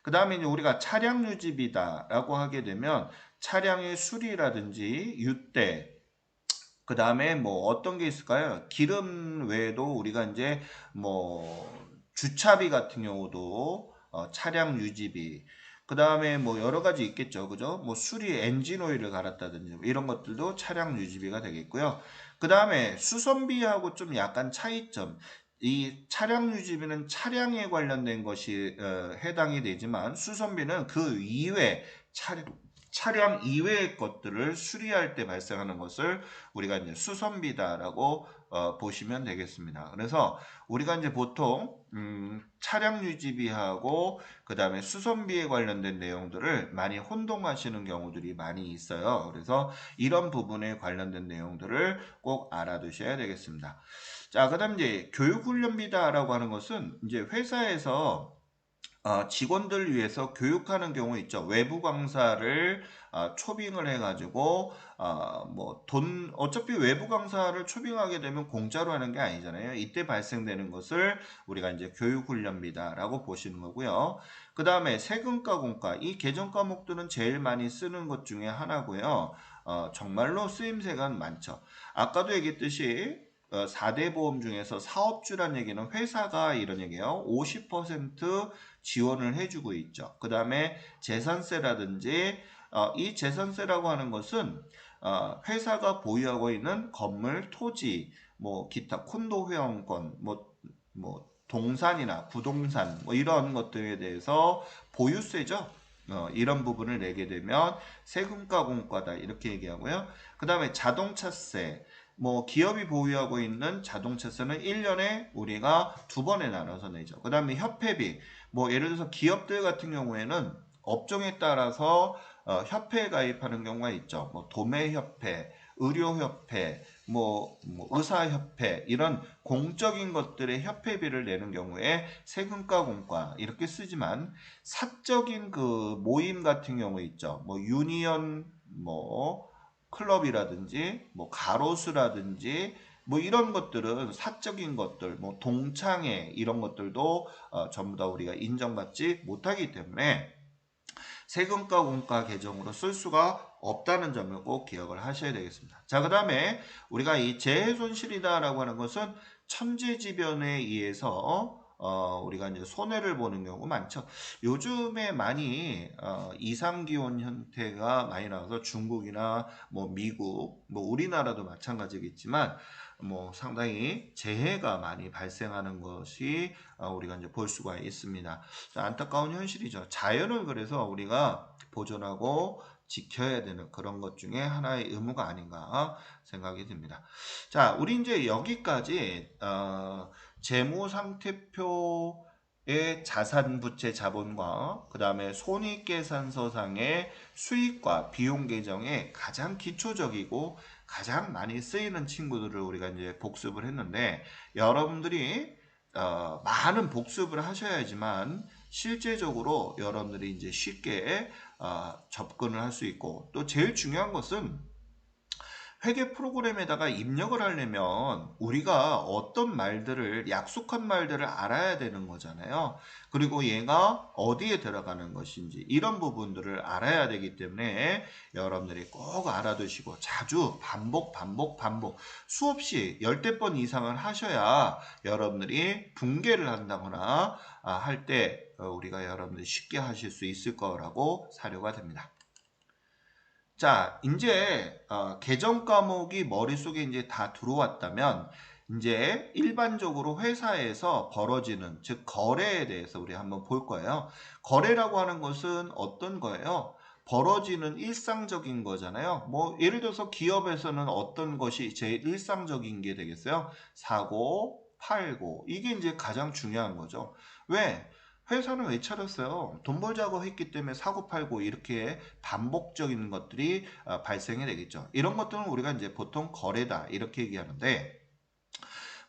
그 다음에 이제 우리가 차량 유지비다라고 하게 되면 차량의 수리라든지 유대, 그 다음에 뭐 어떤 게 있을까요? 기름 외에도 우리가 이제 뭐 주차비 같은 경우도 차량 유지비, 그 다음에 뭐 여러 가지 있겠죠. 그죠? 뭐 수리 엔진 오일을 갈았다든지 뭐 이런 것들도 차량 유지비가 되겠고요. 그 다음에 수선비하고 좀 약간 차이점. 이 차량 유지비는 차량에 관련된 것이 해당이 되지만 수선비는 그 이외 차량 이외의 것들을 수리할 때 발생하는 것을 우리가 이제 수선비다라고 보시면 되겠습니다. 그래서 우리가 이제 보통 차량 유지비하고 그 다음에 수선비에 관련된 내용들을 많이 혼동하시는 경우들이 많이 있어요. 그래서 이런 부분에 관련된 내용들을 꼭 알아두셔야 되겠습니다. 자, 그 다음 이제 교육훈련비다라고 하는 것은 이제 회사에서 직원들 위해서 교육하는 경우 있죠. 외부 강사를 초빙을 해가지고 뭐 돈 어차피 외부 강사를 초빙하게 되면 공짜로 하는 게 아니잖아요. 이때 발생되는 것을 우리가 이제 교육훈련비다라고 보시는 거고요. 그 다음에 세금과 공과 이 개정 과목들은 제일 많이 쓰는 것 중에 하나고요. 정말로 쓰임새가 많죠. 아까도 얘기했듯이 4대 보험 중에서 사업주란 얘기는 회사가 이런 얘기예요. 50% 지원을 해주고 있죠. 그 다음에 재산세라든지 이 재산세라고 하는 것은 회사가 보유하고 있는 건물, 토지, 뭐 기타 콘도 회원권, 뭐 동산이나 부동산 뭐 이런 것들에 대해서 보유세죠. 이런 부분을 내게 되면 세금과 공과다 이렇게 얘기하고요. 그 다음에 자동차세, 뭐 기업이 보유하고 있는 자동차세는 1년에 우리가 두 번에 나눠서 내죠. 그 다음에 협회비, 뭐 예를 들어서 기업들 같은 경우에는 업종에 따라서 협회에 가입하는 경우가 있죠. 뭐 도매협회, 의료협회, 뭐 의사협회 이런 공적인 것들의 협회비를 내는 경우에 세금과 공과 이렇게 쓰지만 사적인 그 모임 같은 경우 있죠. 뭐 유니언 뭐 클럽이라든지 뭐 가로수라든지 뭐 이런 것들은 사적인 것들, 뭐 동창회 이런 것들도 전부 다 우리가 인정받지 못하기 때문에 세금과 공과 계정으로 쓸 수가 없다는 점을 꼭 기억을 하셔야 되겠습니다. 자, 그 다음에 우리가 이 재해손실이다라고 하는 것은 천재지변에 의해서 우리가 이제 손해를 보는 경우 많죠. 요즘에 많이 이상기온 형태가 많이 나와서 중국이나 뭐 미국, 뭐 우리나라도 마찬가지겠지만 뭐 상당히 재해가 많이 발생하는 것이 우리가 이제 볼 수가 있습니다. 안타까운 현실이죠. 자연을 그래서 우리가 보존하고 지켜야 되는 그런 것 중에 하나의 의무가 아닌가 생각이 듭니다. 자, 우리 이제 여기까지 재무상태표의 자산, 부채, 자본과 그 다음에 손익계산서상의 수익과 비용 계정의 가장 기초적이고 가장 많이 쓰이는 친구들을 우리가 이제 복습을 했는데, 여러분들이 많은 복습을 하셔야지만 실제적으로 여러분들이 이제 쉽게 접근을 할 수 있고, 또 제일 중요한 것은 회계 프로그램에다가 입력을 하려면 우리가 어떤 말들을, 약속한 말들을 알아야 되는 거잖아요. 그리고 얘가 어디에 들어가는 것인지 이런 부분들을 알아야 되기 때문에 여러분들이 꼭 알아두시고 자주 반복 수없이 10대 번 이상을 하셔야 여러분들이 붕괴를 한다거나 할 때 우리가 여러분들이 쉽게 하실 수 있을 거라고 사료가 됩니다. 자, 이제 계정 과목이 머릿속에 이제 다 들어왔다면 이제 일반적으로 회사에서 벌어지는, 즉 거래에 대해서 우리 한번 볼 거예요. 거래라고 하는 것은 어떤 거예요? 벌어지는 일상적인 거잖아요. 뭐 예를 들어서 기업에서는 어떤 것이 제일 일상적인 게 되겠어요? 사고, 팔고. 이게 이제 가장 중요한 거죠. 왜? 회사는 왜 차렸어요? 돈 벌자고 했기 때문에 사고 팔고 이렇게 반복적인 것들이 발생이 되겠죠. 이런 것들은 우리가 이제 보통 거래다 이렇게 얘기하는데,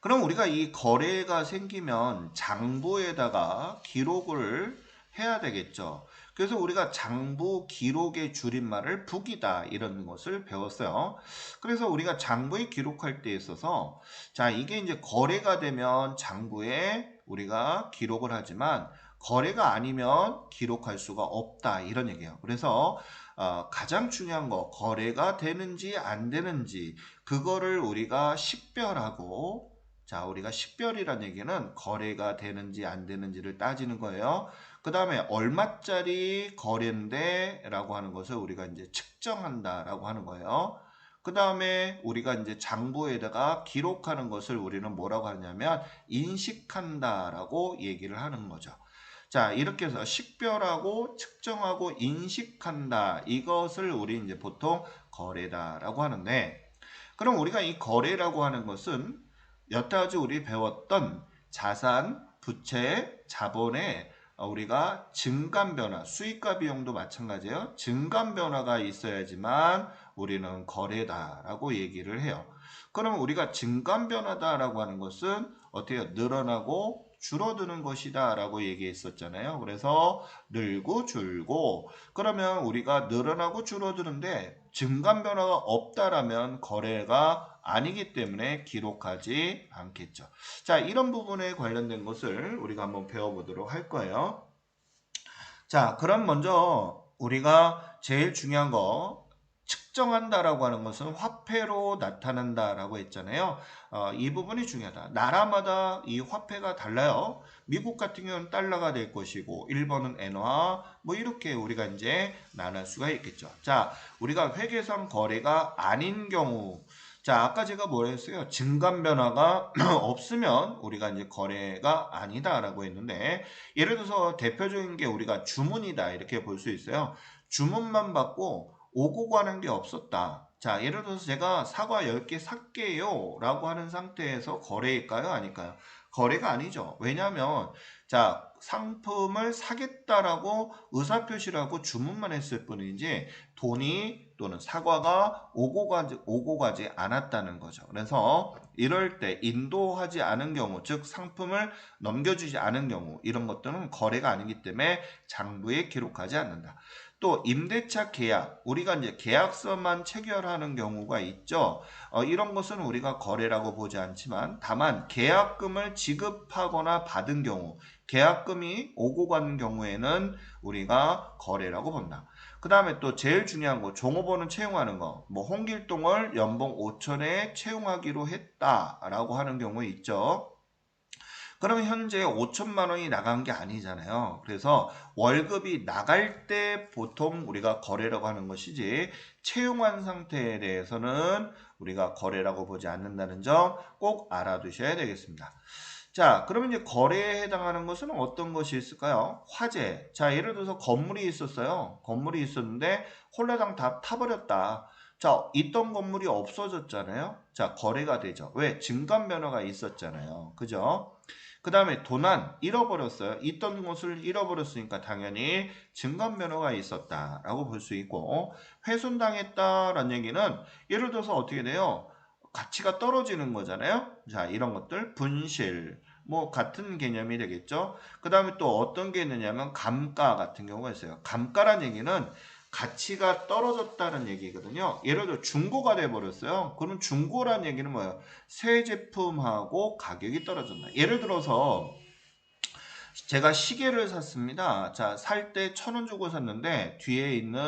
그럼 우리가 이 거래가 생기면 장부에다가 기록을 해야 되겠죠. 그래서 우리가 장부 기록의 줄임말을 북이다 이런 것을 배웠어요. 그래서 우리가 장부에 기록할 때 있어서, 자, 이게 이제 거래가 되면 장부에 우리가 기록을 하지만 거래가 아니면 기록할 수가 없다 이런 얘기예요. 그래서 가장 중요한 거, 거래가 되는지 안 되는지 그거를 우리가 식별하고, 자, 우리가 식별이란 얘기는 거래가 되는지 안 되는지를 따지는 거예요. 그 다음에 얼마짜리 거래인데 라고 하는 것을 우리가 이제 측정한다 라고 하는 거예요. 그 다음에 우리가 이제 장부에다가 기록하는 것을 우리는 뭐라고 하냐면 인식한다 라고 얘기를 하는 거죠. 자, 이렇게 해서 식별하고 측정하고 인식한다. 이것을 우리 이제 보통 거래다라고 하는데, 그럼 우리가 이 거래라고 하는 것은 여태까지 우리 배웠던 자산, 부채, 자본의 우리가 증감 변화, 수익과 비용도 마찬가지예요. 증감 변화가 있어야지만 우리는 거래다라고 얘기를 해요. 그럼 우리가 증감 변화다라고 하는 것은 어떻게 늘어나고 줄어드는 것이다 라고 얘기했었잖아요. 그래서 늘고 줄고, 그러면 우리가 늘어나고 줄어드는데 증감 변화가 없다라면 거래가 아니기 때문에 기록하지 않겠죠. 자, 이런 부분에 관련된 것을 우리가 한번 배워보도록 할 거예요. 자, 그럼 먼저 우리가 제일 중요한 거, 측정한다라고 하는 것은 화폐로 나타난다라고 했잖아요. 이 부분이 중요하다. 나라마다 이 화폐가 달라요. 미국 같은 경우는 달러가 될 것이고, 일본은 엔화, 뭐 이렇게 우리가 이제 나눌 수가 있겠죠. 자, 우리가 회계상 거래가 아닌 경우, 자, 아까 제가 뭐라 했어요? 증감 변화가 없으면 우리가 이제 거래가 아니다라고 했는데, 예를 들어서 대표적인 게 우리가 주문이다 이렇게 볼 수 있어요. 주문만 받고 오고 가는 게 없었다. 자, 예를 들어서 제가 사과 10개 살게요 라고 하는 상태에서 거래일까요? 아닐까요? 거래가 아니죠. 왜냐하면 자, 상품을 사겠다라고 의사표시라고 주문만 했을 뿐이지 돈이 또는 사과가 오고 가지 않았다는 거죠. 그래서 이럴 때 인도하지 않은 경우, 즉 상품을 넘겨주지 않은 경우, 이런 것들은 거래가 아니기 때문에 장부에 기록하지 않는다. 또 임대차 계약, 우리가 이제 계약서만 체결하는 경우가 있죠. 이런 것은 우리가 거래라고 보지 않지만 다만 계약금을 지급하거나 받은 경우, 계약금이 오고 간 경우에는 우리가 거래라고 본다. 그 다음에 또 제일 중요한 거, 종업원을 채용하는 거. 뭐 홍길동을 연봉 5천에 채용하기로 했다라고 하는 경우 있죠. 그러면 현재 5천만 원이 나간 게 아니잖아요. 그래서 월급이 나갈 때 보통 우리가 거래라고 하는 것이지 채용한 상태에 대해서는 우리가 거래라고 보지 않는다는 점 꼭 알아두셔야 되겠습니다. 자, 그러면 이제 거래에 해당하는 것은 어떤 것이 있을까요? 화재. 자, 예를 들어서 건물이 있었어요. 건물이 있었는데 홀라당 다 타버렸다. 자, 있던 건물이 없어졌잖아요. 자, 거래가 되죠. 왜? 증감 변화가 있었잖아요. 그죠? 그 다음에 도난, 잃어버렸어요. 있던 것을 잃어버렸으니까 당연히 증감 변화가 있었다라고 볼 수 있고, 훼손당했다라는 얘기는 예를 들어서 어떻게 돼요? 가치가 떨어지는 거잖아요. 자, 이런 것들 분실 뭐 같은 개념이 되겠죠. 그 다음에 또 어떤 게 있느냐면 감가 같은 경우가 있어요. 감가란 얘기는 가치가 떨어졌다는 얘기거든요. 예를 들어 중고가 돼버렸어요. 그럼 중고란 얘기는 뭐예요? 새 제품하고 가격이 떨어졌다. 예를 들어서 제가 시계를 샀습니다. 자, 살 때 1,000원 주고 샀는데 뒤에 있는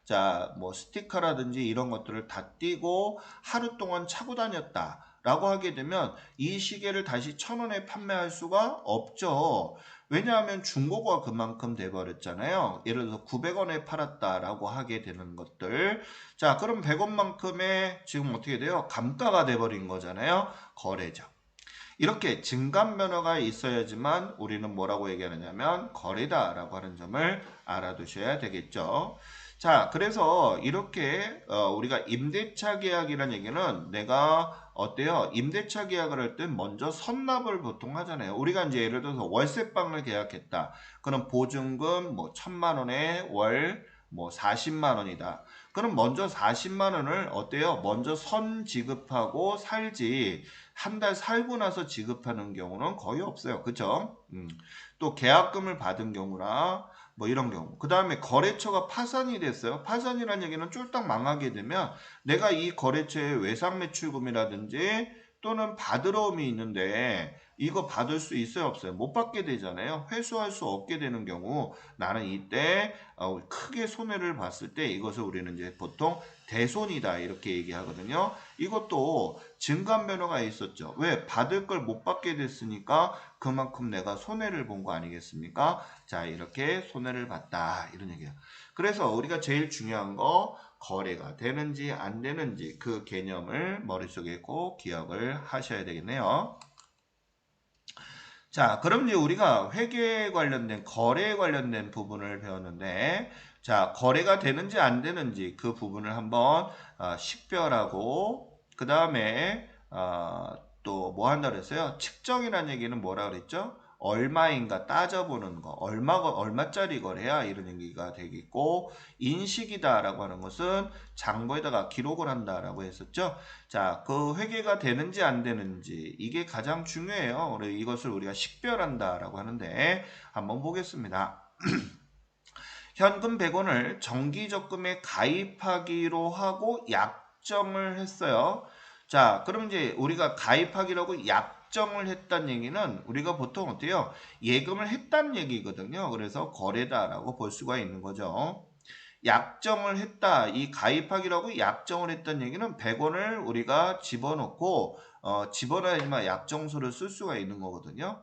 자, 뭐 스티커라든지 이런 것들을 다 띄고 하루 동안 차고 다녔다. 라고 하게 되면 이 시계를 다시 1,000원에 판매할 수가 없죠. 왜냐하면 중고가 그만큼 돼버렸잖아요. 예를 들어서 900원에 팔았다라고 하게 되는 것들. 자, 그럼 100원만큼의 지금 어떻게 돼요? 감가가 돼버린 거잖아요. 거래죠. 이렇게 증감 변화가 있어야지만 우리는 뭐라고 얘기하느냐면 거래다라고 하는 점을 알아두셔야 되겠죠. 자, 그래서 이렇게 우리가 임대차 계약이라는 얘기는 내가 어때요? 임대차 계약을 할 때 먼저 선납을 보통 하잖아요. 우리가 이제 예를 들어서 월세방을 계약했다. 그럼 보증금 뭐 1,000만 원에 월 뭐 40만 원이다. 그럼 먼저 40만 원을 어때요? 먼저 선 지급하고 살지 한 달 살고 나서 지급하는 경우는 거의 없어요. 그죠? 또 계약금을 받은 경우나 뭐 이런 경우. 그 다음에 거래처가 파산이 됐어요. 파산이라는 얘기는 쫄딱 망하게 되면 내가 이 거래처의 외상 매출금이라든지 또는 받으러 옴이 있는데 이거 받을 수 있어요 없어요? 못 받게 되잖아요. 회수할 수 없게 되는 경우 나는 이때 크게 손해를 봤을 때 이것을 우리는 이제 보통 대손이다 이렇게 얘기하거든요. 이것도 증감 변화가 있었죠. 왜? 받을 걸 못 받게 됐으니까 그만큼 내가 손해를 본 거 아니겠습니까? 자, 이렇게 손해를 봤다 이런 얘기예요. 그래서 우리가 제일 중요한 거 거래가 되는지 안 되는지 그 개념을 머릿속에 꼭 기억을 하셔야 되겠네요. 자, 그럼 이제 우리가 회계에 관련된 거래에 관련된 부분을 배웠는데 자, 거래가 되는지 안 되는지 그 부분을 한번 식별하고 그 다음에 또 뭐 한다 그랬어요? 측정이라는 얘기는 뭐라 그랬죠? 얼마인가 따져보는 거, 얼마짜리 거래야 이런 얘기가 되겠고 인식이다라고 하는 것은 장부에다가 기록을 한다라고 했었죠. 자, 그 회계가 되는지 안 되는지 이게 가장 중요해요. 이것을 우리가 식별한다라고 하는데 한번 보겠습니다. 현금 100원을 정기적금에 가입하기로 하고 약정을 했어요. 자, 그럼 이제 우리가 가입하기라고 약정을 했다는 얘기는 우리가 보통 어때요? 예금을 했다는 얘기거든요. 그래서 거래다라고 볼 수가 있는 거죠. 약정을 했다. 이 가입하기라고 약정을 했다는 얘기는 100원을 우리가 집어넣고 집어넣어야지만 약정서를 쓸 수가 있는 거거든요.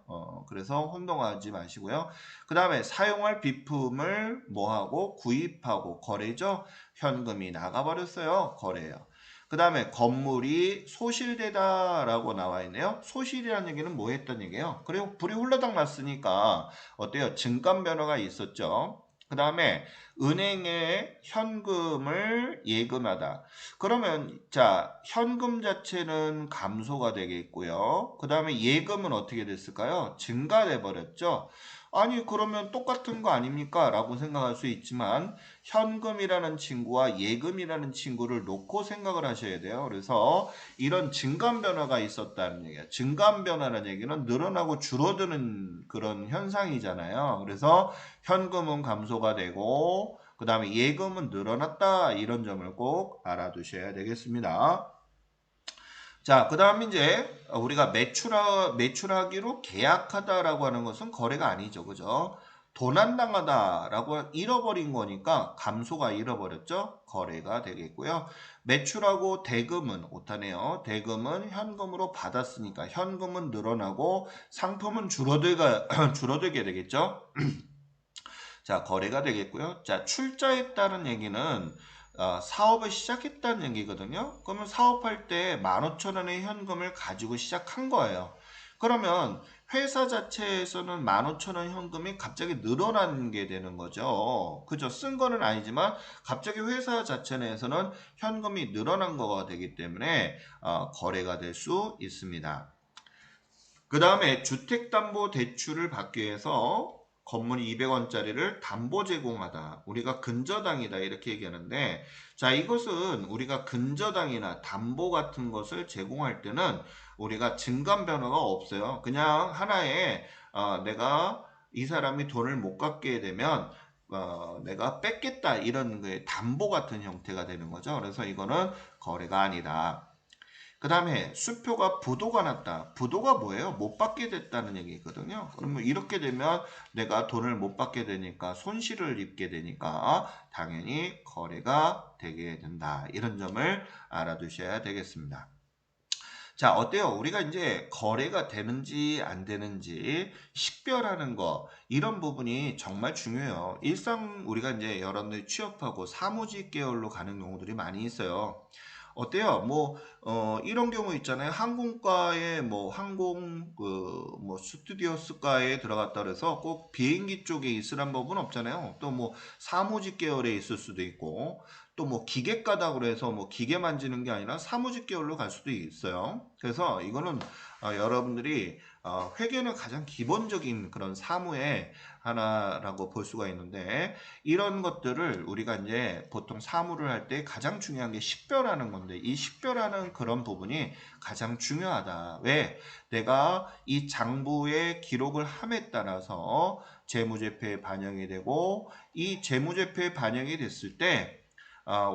그래서 혼동하지 마시고요. 그 다음에 사용할 비품을 뭐하고 구입하고 거래죠. 현금이 나가버렸어요. 거래예요. 그 다음에 건물이 소실되다라고 나와 있네요. 소실이라는 얘기는 뭐 했던 얘기예요? 그리고 불이 홀라당 났으니까 어때요? 증감 변화가 있었죠. 그 다음에 은행에 현금을 예금하다. 그러면 자 현금 자체는 감소가 되겠고요. 그 다음에 예금은 어떻게 됐을까요? 증가돼 버렸죠. 아니 그러면 똑같은 거 아닙니까? 라고 생각할 수 있지만 현금이라는 친구와 예금이라는 친구를 놓고 생각을 하셔야 돼요. 그래서 이런 증감 변화가 있었다는 얘기예요. 증감 변화라는 얘기는 늘어나고 줄어드는 그런 현상이잖아요. 그래서 현금은 감소가 되고 그 다음에 예금은 늘어났다. 이런 점을 꼭 알아두셔야 되겠습니다. 자, 그 다음 이제 우리가 매출하기로 계약하다라고 하는 것은 거래가 아니죠. 그죠? 도난당하다라고 잃어버린 거니까 감소가 잃어버렸죠. 거래가 되겠고요. 매출하고 대금은 오타네요. 대금은 현금으로 받았으니까 현금은 늘어나고 상품은 줄어들게 되겠죠. 자, 거래가 되겠고요. 자, 출자했다는 얘기는 사업을 시작했다는 얘기거든요. 그러면 사업할 때 15,000원의 현금을 가지고 시작한 거예요. 그러면 회사 자체에서는 15,000원 현금이 갑자기 늘어난 게 되는 거죠. 그죠? 쓴 거는 아니지만 갑자기 회사 자체 내에서는 현금이 늘어난 거가 되기 때문에 거래가 될 수 있습니다. 그 다음에 주택담보대출을 받기 위해서 건물 200원짜리를 담보 제공하다. 우리가 근저당이다 이렇게 얘기하는데, 자, 이것은 우리가 근저당이나 담보 같은 것을 제공할 때는 우리가 증감 변화가 없어요. 그냥 하나의 내가 이 사람이 돈을 못 갚게 되면 내가 뺏겠다 이런 담보 같은 형태가 되는 거죠. 그래서 이거는 거래가 아니다. 그 다음에 수표가 부도가 났다. 부도가 뭐예요? 못 받게 됐다는 얘기거든요. 그러면 이렇게 되면 내가 돈을 못 받게 되니까 손실을 입게 되니까 당연히 거래가 되게 된다. 이런 점을 알아두셔야 되겠습니다. 자, 어때요? 우리가 이제 거래가 되는지 안 되는지 식별하는 거 이런 부분이 정말 중요해요. 일상 우리가 이제 여러분들이 취업하고 사무직 계열로 가는 경우들이 많이 있어요. 어때요? 이런 경우 있잖아요. 항공과에 스튜디오스과에 들어갔다 그래서 꼭 비행기 쪽에 있으란 법은 없잖아요. 또 사무직 계열에 있을 수도 있고, 또 기계과다 그래서 기계 만지는 게 아니라 사무직 계열로 갈 수도 있어요. 그래서 이거는 여러분들이 회계는 가장 기본적인 그런 사무의 하나라고 볼 수가 있는데, 이런 것들을 우리가 이제 보통 사무를 할 때 가장 중요한 게 식별하는 건데, 이 식별하는 그런 부분이 가장 중요하다. 왜? 내가 이 장부의 기록을 함에 따라서 재무제표에 반영이 되고, 이 재무제표에 반영이 됐을 때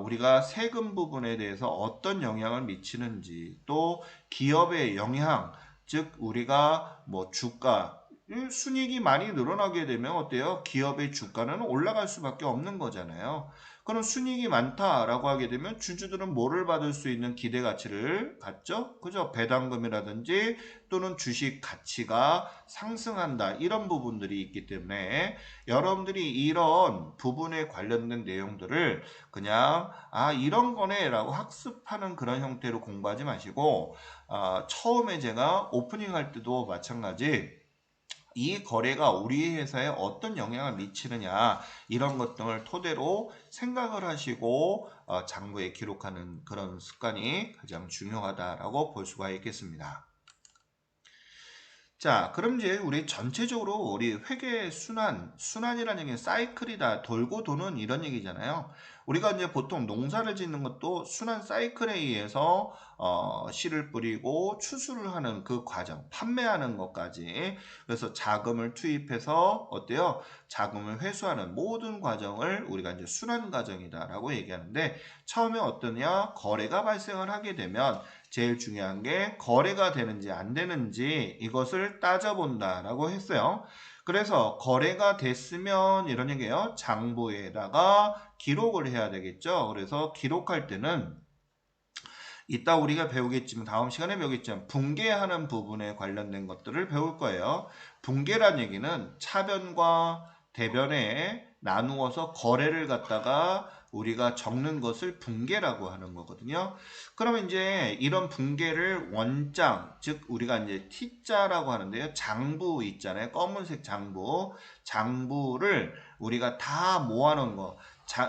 우리가 세금 부분에 대해서 어떤 영향을 미치는지, 또 기업의 영향, 즉 우리가 주가 순이익이 많이 늘어나게 되면 어때요? 기업의 주가는 올라갈 수밖에 없는 거잖아요. 그럼 순이익이 많다라고 하게 되면 주주들은 뭐를 받을 수 있는 기대 가치를 갖죠? 그죠? 배당금이라든지 또는 주식 가치가 상승한다. 이런 부분들이 있기 때문에 여러분들이 이런 부분에 관련된 내용들을 그냥 이런 거네 라고 학습하는 그런 형태로 공부하지 마시고, 처음에 제가 오프닝 할 때도 마찬가지 이 거래가 우리 회사에 어떤 영향을 미치느냐 이런 것 등을 토대로 생각을 하시고 장부에 기록하는 그런 습관이 가장 중요하다라고 볼 수가 있겠습니다. 자, 그럼 이제 우리 전체적으로 우리 회계 순환이라는 얘기는 사이클이다. 돌고 도는 이런 얘기잖아요. 우리가 이제 보통 농사를 짓는 것도 순환 사이클에 의해서 씨를 뿌리고 추수를 하는 그 과정, 판매하는 것까지. 그래서 자금을 투입해서 어때요? 자금을 회수하는 모든 과정을 우리가 이제 순환 과정이다라고 얘기하는데, 처음에 어떠냐? 거래가 발생을 하게 되면 제일 중요한 게 거래가 되는지 안 되는지 이것을 따져본다라고 했어요. 그래서 거래가 됐으면 이런 얘기예요. 장부에다가 기록을 해야 되겠죠. 그래서 기록할 때는 이따 우리가 배우겠지만 다음 시간에 배우겠지만 붕괴하는 부분에 관련된 것들을 배울 거예요. 붕괴란 얘기는 차변과 대변에 나누어서 거래를 갖다가 우리가 적는 것을 붕괴라고 하는 거거든요. 그러면 이제 이런 붕괴를 원장, 즉 우리가 이제 T자라고 하는데요. 장부 있잖아요. 검은색 장부. 장부를 우리가 다 모아놓은 거.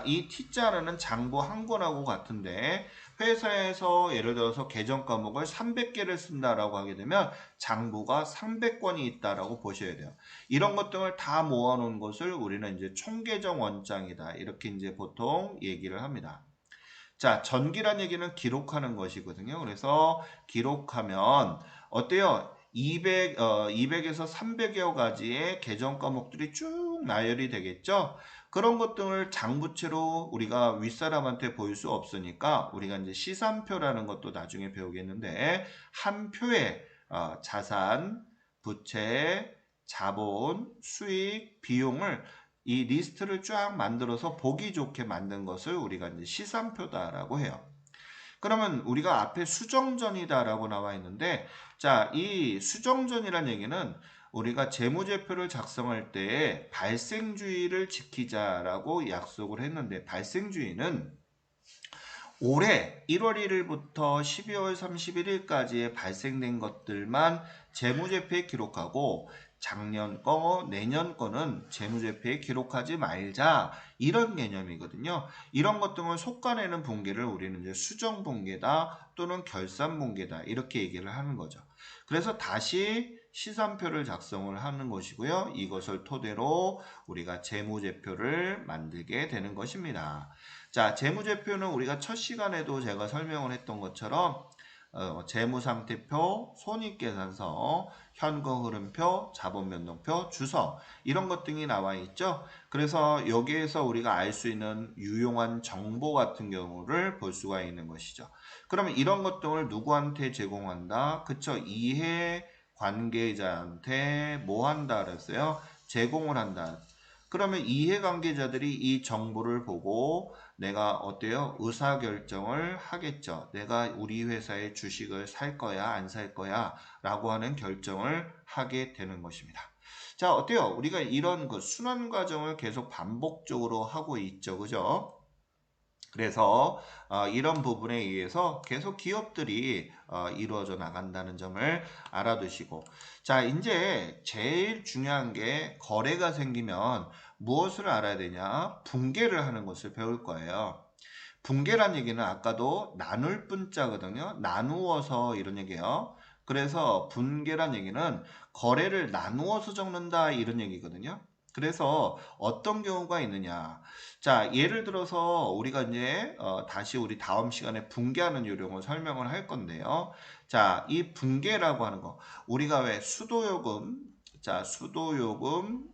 이 T자는 장부 한 권하고 같은데, 회사에서 예를 들어서 계정 과목을 300개를 쓴다라고 하게 되면 장부가 300권이 있다라고 보셔야 돼요. 이런 것들을 다 모아놓은 것을 우리는 이제 총계정 원장이다. 이렇게 이제 보통 얘기를 합니다. 자, 전기란 얘기는 기록하는 것이거든요. 그래서 기록하면 어때요? 200에서 300여 가지의 계정 과목들이 쭉 나열이 되겠죠. 그런 것들을 장부채로 우리가 윗사람한테 보일 수 없으니까 우리가 이제 시산표라는 것도 나중에 배우겠는데 한 표에 자산, 부채, 자본, 수익, 비용을 이 리스트를 쫙 만들어서 보기 좋게 만든 것을 우리가 이제 시산표다라고 해요. 그러면 우리가 앞에 수정전이다라고 나와 있는데, 자, 이 수정전이란 얘기는 우리가 재무제표를 작성할 때 발생주의를 지키자라고 약속을 했는데, 발생주의는 올해 1월 1일부터 12월 31일까지에 발생된 것들만 재무제표에 기록하고 작년 거, 내년 거는 재무제표에 기록하지 말자 이런 개념이거든요. 이런 것들을 속가내는 분계를 우리는 이제 수정분계다 또는 결산분계다 이렇게 얘기를 하는 거죠. 그래서 다시 시산표를 작성을 하는 것이고요. 이것을 토대로 우리가 재무제표를 만들게 되는 것입니다. 자, 재무제표는 우리가 첫 시간에도 제가 설명을 했던 것처럼 재무상태표, 손익계산서, 현금흐름표, 자본변동표, 주서 이런 것 등이 나와 있죠. 그래서 여기에서 우리가 알 수 있는 유용한 정보 같은 경우를 볼 수가 있는 것이죠. 그러면 이런 것 등을 누구한테 제공한다? 그쵸? 이해 관계자한테 뭐 한다 그랬어요? 제공을 한다. 그러면 이해관계자들이 이 정보를 보고 내가 어때요? 의사결정을 하겠죠. 내가 우리 회사의 주식을 살 거야, 안 살 거야 라고 하는 결정을 하게 되는 것입니다. 자, 어때요? 우리가 이런 그 순환 과정을 계속 반복적으로 하고 있죠. 그죠? 그래서 이런 부분에 의해서 계속 기업들이 이루어져 나간다는 점을 알아두시고, 자, 이제 제일 중요한 게 거래가 생기면 무엇을 알아야 되냐? 분계를 하는 것을 배울 거예요. 분계란 얘기는 아까도 나눌 분자거든요. 나누어서 이런 얘기예요. 그래서 분계란 얘기는 거래를 나누어서 적는다 이런 얘기거든요. 그래서 어떤 경우가 있느냐. 자, 예를 들어서 우리가 이제 다시 우리 다음 시간에 분계하는 요령을 설명을 할 건데요. 자, 이 분계라고 하는 거 우리가 왜 수도요금, 자, 수도요금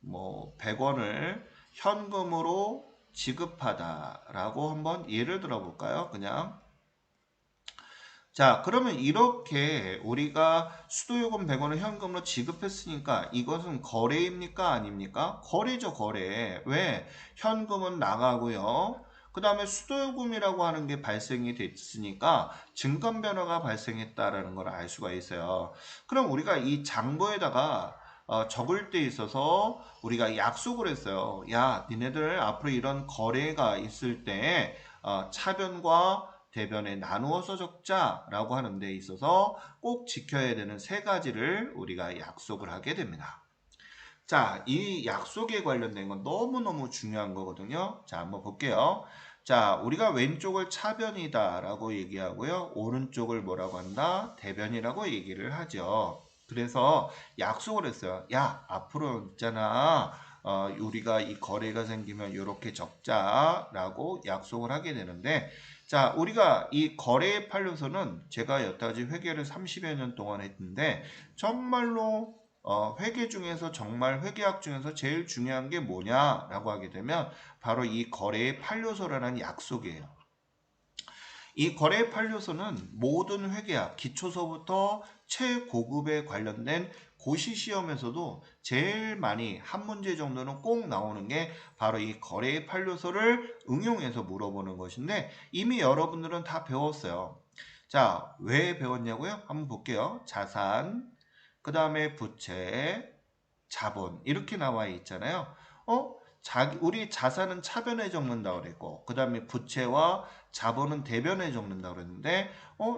뭐 100원을 현금으로 지급하다라고 한번 예를 들어 볼까요? 그냥 자, 그러면 이렇게 우리가 수도요금 100원을 현금으로 지급했으니까 이것은 거래입니까? 아닙니까? 거래죠, 거래. 왜? 현금은 나가고요. 그 다음에 수도요금이라고 하는 게 발생이 됐으니까 증권 변화가 발생했다라는 걸 알 수가 있어요. 그럼 우리가 이 장부에다가 적을 때 있어서 우리가 약속을 했어요. 야, 니네들 앞으로 이런 거래가 있을 때 차변과 대변에 나누어서 적자라고 하는 데 있어서 꼭 지켜야 되는 세 가지를 우리가 약속을 하게 됩니다. 자, 이 약속에 관련된 건 너무너무 중요한 거거든요. 자, 한번 볼게요. 자, 우리가 왼쪽을 차변이다 라고 얘기하고요. 오른쪽을 뭐라고 한다? 대변이라고 얘기를 하죠. 그래서 약속을 했어요. 야, 앞으로 있잖아. 우리가 이 거래가 생기면 이렇게 적자라고 약속을 하게 되는데, 자, 우리가 이 거래의 판례서는 제가 여태까지 회계를 30여 년 동안 했는데 정말로 회계 중에서 정말 회계학 중에서 제일 중요한 게 뭐냐라고 하게 되면 바로 이 거래의 판례서라는 약속이에요. 이 거래의 판례서는 모든 회계학 기초서부터 최고급에 관련된 고시 시험에서도 제일 많이 한 문제 정도는 꼭 나오는 게 바로 이 거래의 판례서를 응용해서 물어보는 것인데 이미 여러분들은 다 배웠어요. 자, 왜 배웠냐고요? 한번 볼게요. 자산, 그 다음에 부채, 자본 이렇게 나와 있잖아요. 우리 자산은 차변에 적는다 그랬고 그 다음에 부채와 자본은 대변에 적는다 그랬는데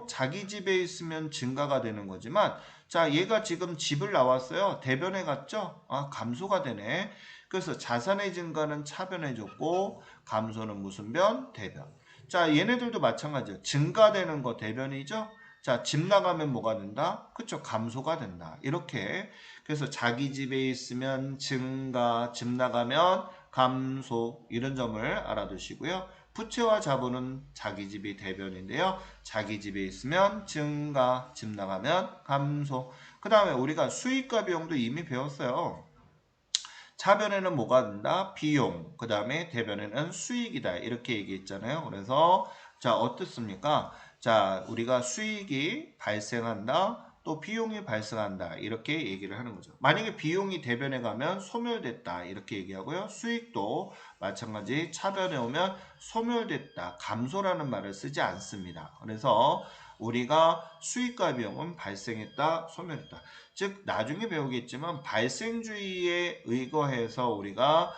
자기 집에 있으면 증가가 되는 거지만 자 얘가 지금 집을 나왔어요. 대변에 갔죠? 아 감소가 되네. 그래서 자산의 증가는 차변에 적고 감소는 무슨 변? 대변. 자 얘네들도 마찬가지예요. 증가되는 거 대변이죠? 자, 집 나가면 뭐가 된다? 그쵸? 감소가 된다. 이렇게. 그래서 자기 집에 있으면 증가, 집 나가면 감소. 이런 점을 알아두시고요. 부채와 자본은 자기 집이 대변인데요. 자기 집에 있으면 증가, 집 나가면 감소. 그 다음에 우리가 수익과 비용도 이미 배웠어요. 차변에는 뭐가 된다? 비용. 그 다음에 대변에는 수익이다. 이렇게 얘기했잖아요. 그래서 자, 어떻습니까? 자, 우리가 수익이 발생한다. 또 비용이 발생한다. 이렇게 얘기를 하는 거죠. 만약에 비용이 대변에 가면 소멸됐다. 이렇게 얘기하고요. 수익도 마찬가지 차변에 오면 소멸됐다. 감소라는 말을 쓰지 않습니다. 그래서 우리가 수익과 비용은 발생했다. 소멸했다. 즉 나중에 배우겠지만 발생주의에 의거해서 우리가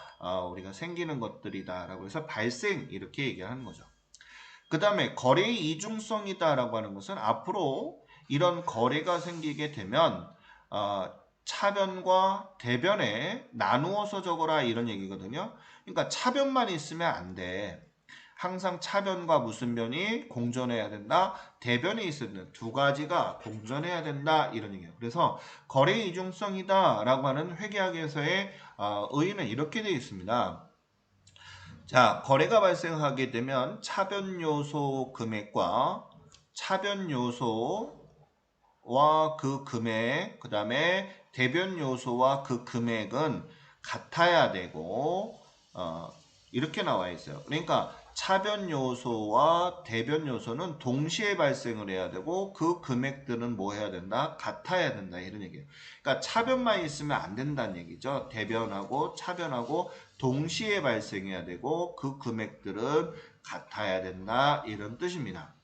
생기는 것들이다라고 해서 발생 이렇게 얘기하는 거죠. 그 다음에 거래의 이중성이다라고 하는 것은 앞으로 이런 거래가 생기게 되면 차변과 대변에 나누어서 적어라 이런 얘기거든요. 그러니까 차변만 있으면 안 돼. 항상 차변과 무슨 변이 공존해야 된다. 대변이 있어야 된다. 두 가지가 공존해야 된다. 이런 얘기예요. 그래서 거래의 이중성이다라고 하는 회계학에서의 의의는 이렇게 되어 있습니다. 자, 거래가 발생하게 되면 차변 요소 금액과 차변 요소와 그 금액, 그 다음에 대변 요소와 그 금액은 같아야 되고, 이렇게 나와 있어요. 그러니까 차변 요소와 대변 요소는 동시에 발생을 해야 되고 그 금액들은 뭐 해야 된다? 같아야 된다. 이런 얘기예요. 그러니까 차변만 있으면 안 된다는 얘기죠. 대변하고 차변하고 동시에 발생해야 되고 그 금액들은 같아야 된다. 이런 뜻입니다.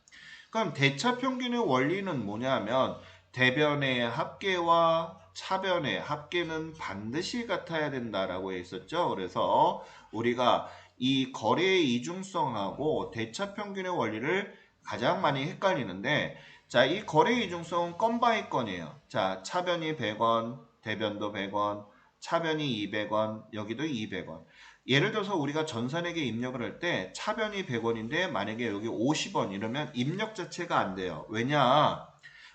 그럼 대차평균의 원리는 뭐냐면 대변의 합계와 차변의 합계는 반드시 같아야 된다라고 했었죠. 그래서 우리가 이 거래의 이중성하고 대차평균의 원리를 가장 많이 헷갈리는데 자, 이 거래의 이중성은 건 바이 건이에요. 자, 차변이 100원, 대변도 100원, 차변이 200원, 여기도 200원. 예를 들어서 우리가 전산에게 입력을 할 때 차변이 100원인데 만약에 여기 50원 이러면 입력 자체가 안 돼요. 왜냐?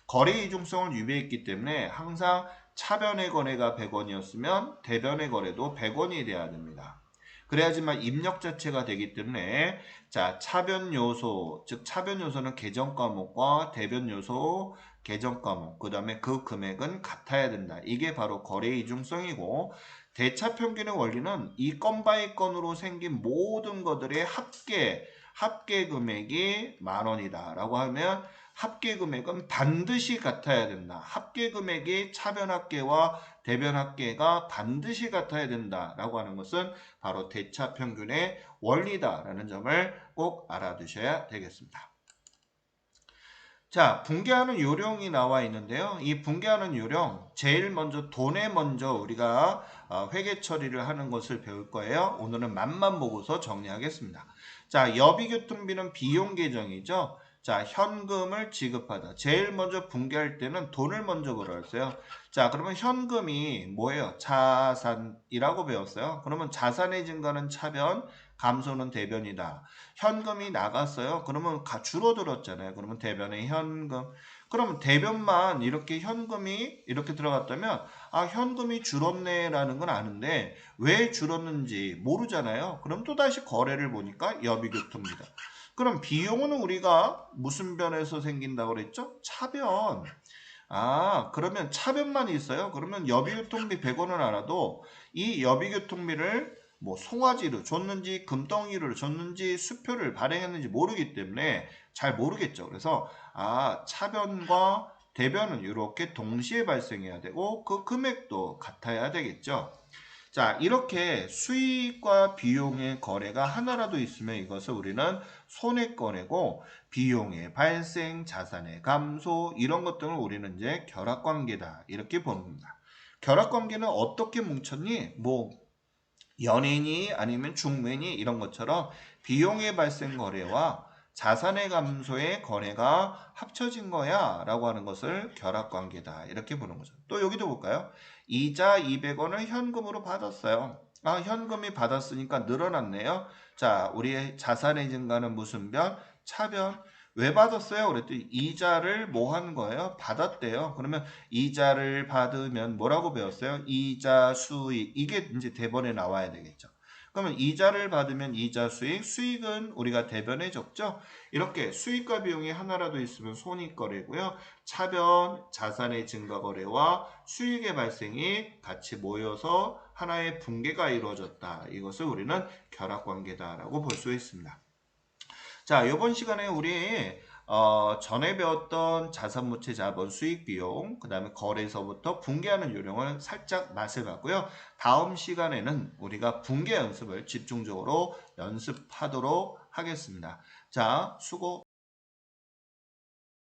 거래 이중성을 유배했기 때문에 항상 차변의 거래가 100원이었으면 대변의 거래도 100원이 돼야 됩니다. 그래야지만 입력 자체가 되기 때문에 자, 차변 요소, 즉 차변 요소는 계정 과목과 대변 요소 계정 과목, 그 다음에 그 금액은 같아야 된다. 이게 바로 거래 이중성이고 대차평균의 원리는 이 건 바이 건으로 생긴 모든 것들의 합계 금액이 10,000원이다 라고 하면 합계 금액은 반드시 같아야 된다. 합계 금액이 차변 합계와 대변 합계가 반드시 같아야 된다라고 하는 것은 바로 대차평균의 원리다라는 점을 꼭 알아두셔야 되겠습니다. 자, 붕괴하는 요령이 나와 있는데요. 이 붕괴하는 요령, 제일 먼저 돈에 먼저 우리가 회계 처리를 하는 것을 배울 거예요. 오늘은 맛만 보고서 정리하겠습니다. 자, 여비교통비는 비용 계정이죠. 자, 현금을 지급하다. 제일 먼저 붕괴할 때는 돈을 먼저 걸었어요. 자, 그러면 현금이 뭐예요? 자산이라고 배웠어요. 그러면 자산의 증가는 차변, 감소는 대변이다. 현금이 나갔어요. 그러면 줄어들었잖아요. 그러면 대변의 현금. 그러면 대변만 이렇게 현금이 이렇게 들어갔다면 현금이 줄었네라는 건 아는데 왜 줄었는지 모르잖아요. 그럼 또다시 거래를 보니까 여비교통비다. 그럼 비용은 우리가 무슨 변에서 생긴다고 그랬죠? 차변. 그러면 차변만 있어요. 그러면 여비교통비 100원을 알아도 이 여비교통비를 뭐 송아지를 줬는지 금덩이를 줬는지 수표를 발행했는지 모르기 때문에 잘 모르겠죠. 그래서 차변과 대변은 이렇게 동시에 발생해야 되고 그 금액도 같아야 되겠죠. 자, 이렇게 수익과 비용의 거래가 하나라도 있으면 이것을 우리는 손해거래고 비용의 발생, 자산의 감소 이런 것들을 우리는 이제 결합관계다 이렇게 봅니다. 결합관계는 어떻게 뭉쳤니? 뭐 연인이 아니면 중매니 이런 것처럼 비용의 발생 거래와 자산의 감소의 거래가 합쳐진 거야 라고 하는 것을 결합관계다 이렇게 보는 거죠. 또 여기도 볼까요? 이자 200원을 현금으로 받았어요. 현금이 받았으니까 늘어났네요. 자, 우리의 자산의 증가는 무슨 변? 차변. 왜 받았어요? 그랬더니 이자를 뭐 한 거예요? 받았대요. 그러면 이자를 받으면 뭐라고 배웠어요? 이자 수익. 이게 이제 대본에 나와야 되겠죠. 그러면 이자를 받으면 이자 수익, 수익은 우리가 대변에 적죠. 이렇게 수익과 비용이 하나라도 있으면 손익거래고요. 차변, 자산의 증가거래와 수익의 발생이 같이 모여서 하나의 분계가 이루어졌다. 이것을 우리는 결합관계다라고 볼 수 있습니다. 자, 이번 시간에 우리 전에 배웠던 자산모채 자본 수익 비용, 그 다음에 거래소부터 분계하는 요령을 살짝 맛을 봤고요. 다음 시간에는 우리가 분계 연습을 집중적으로 연습하도록 하겠습니다. 자, 수고.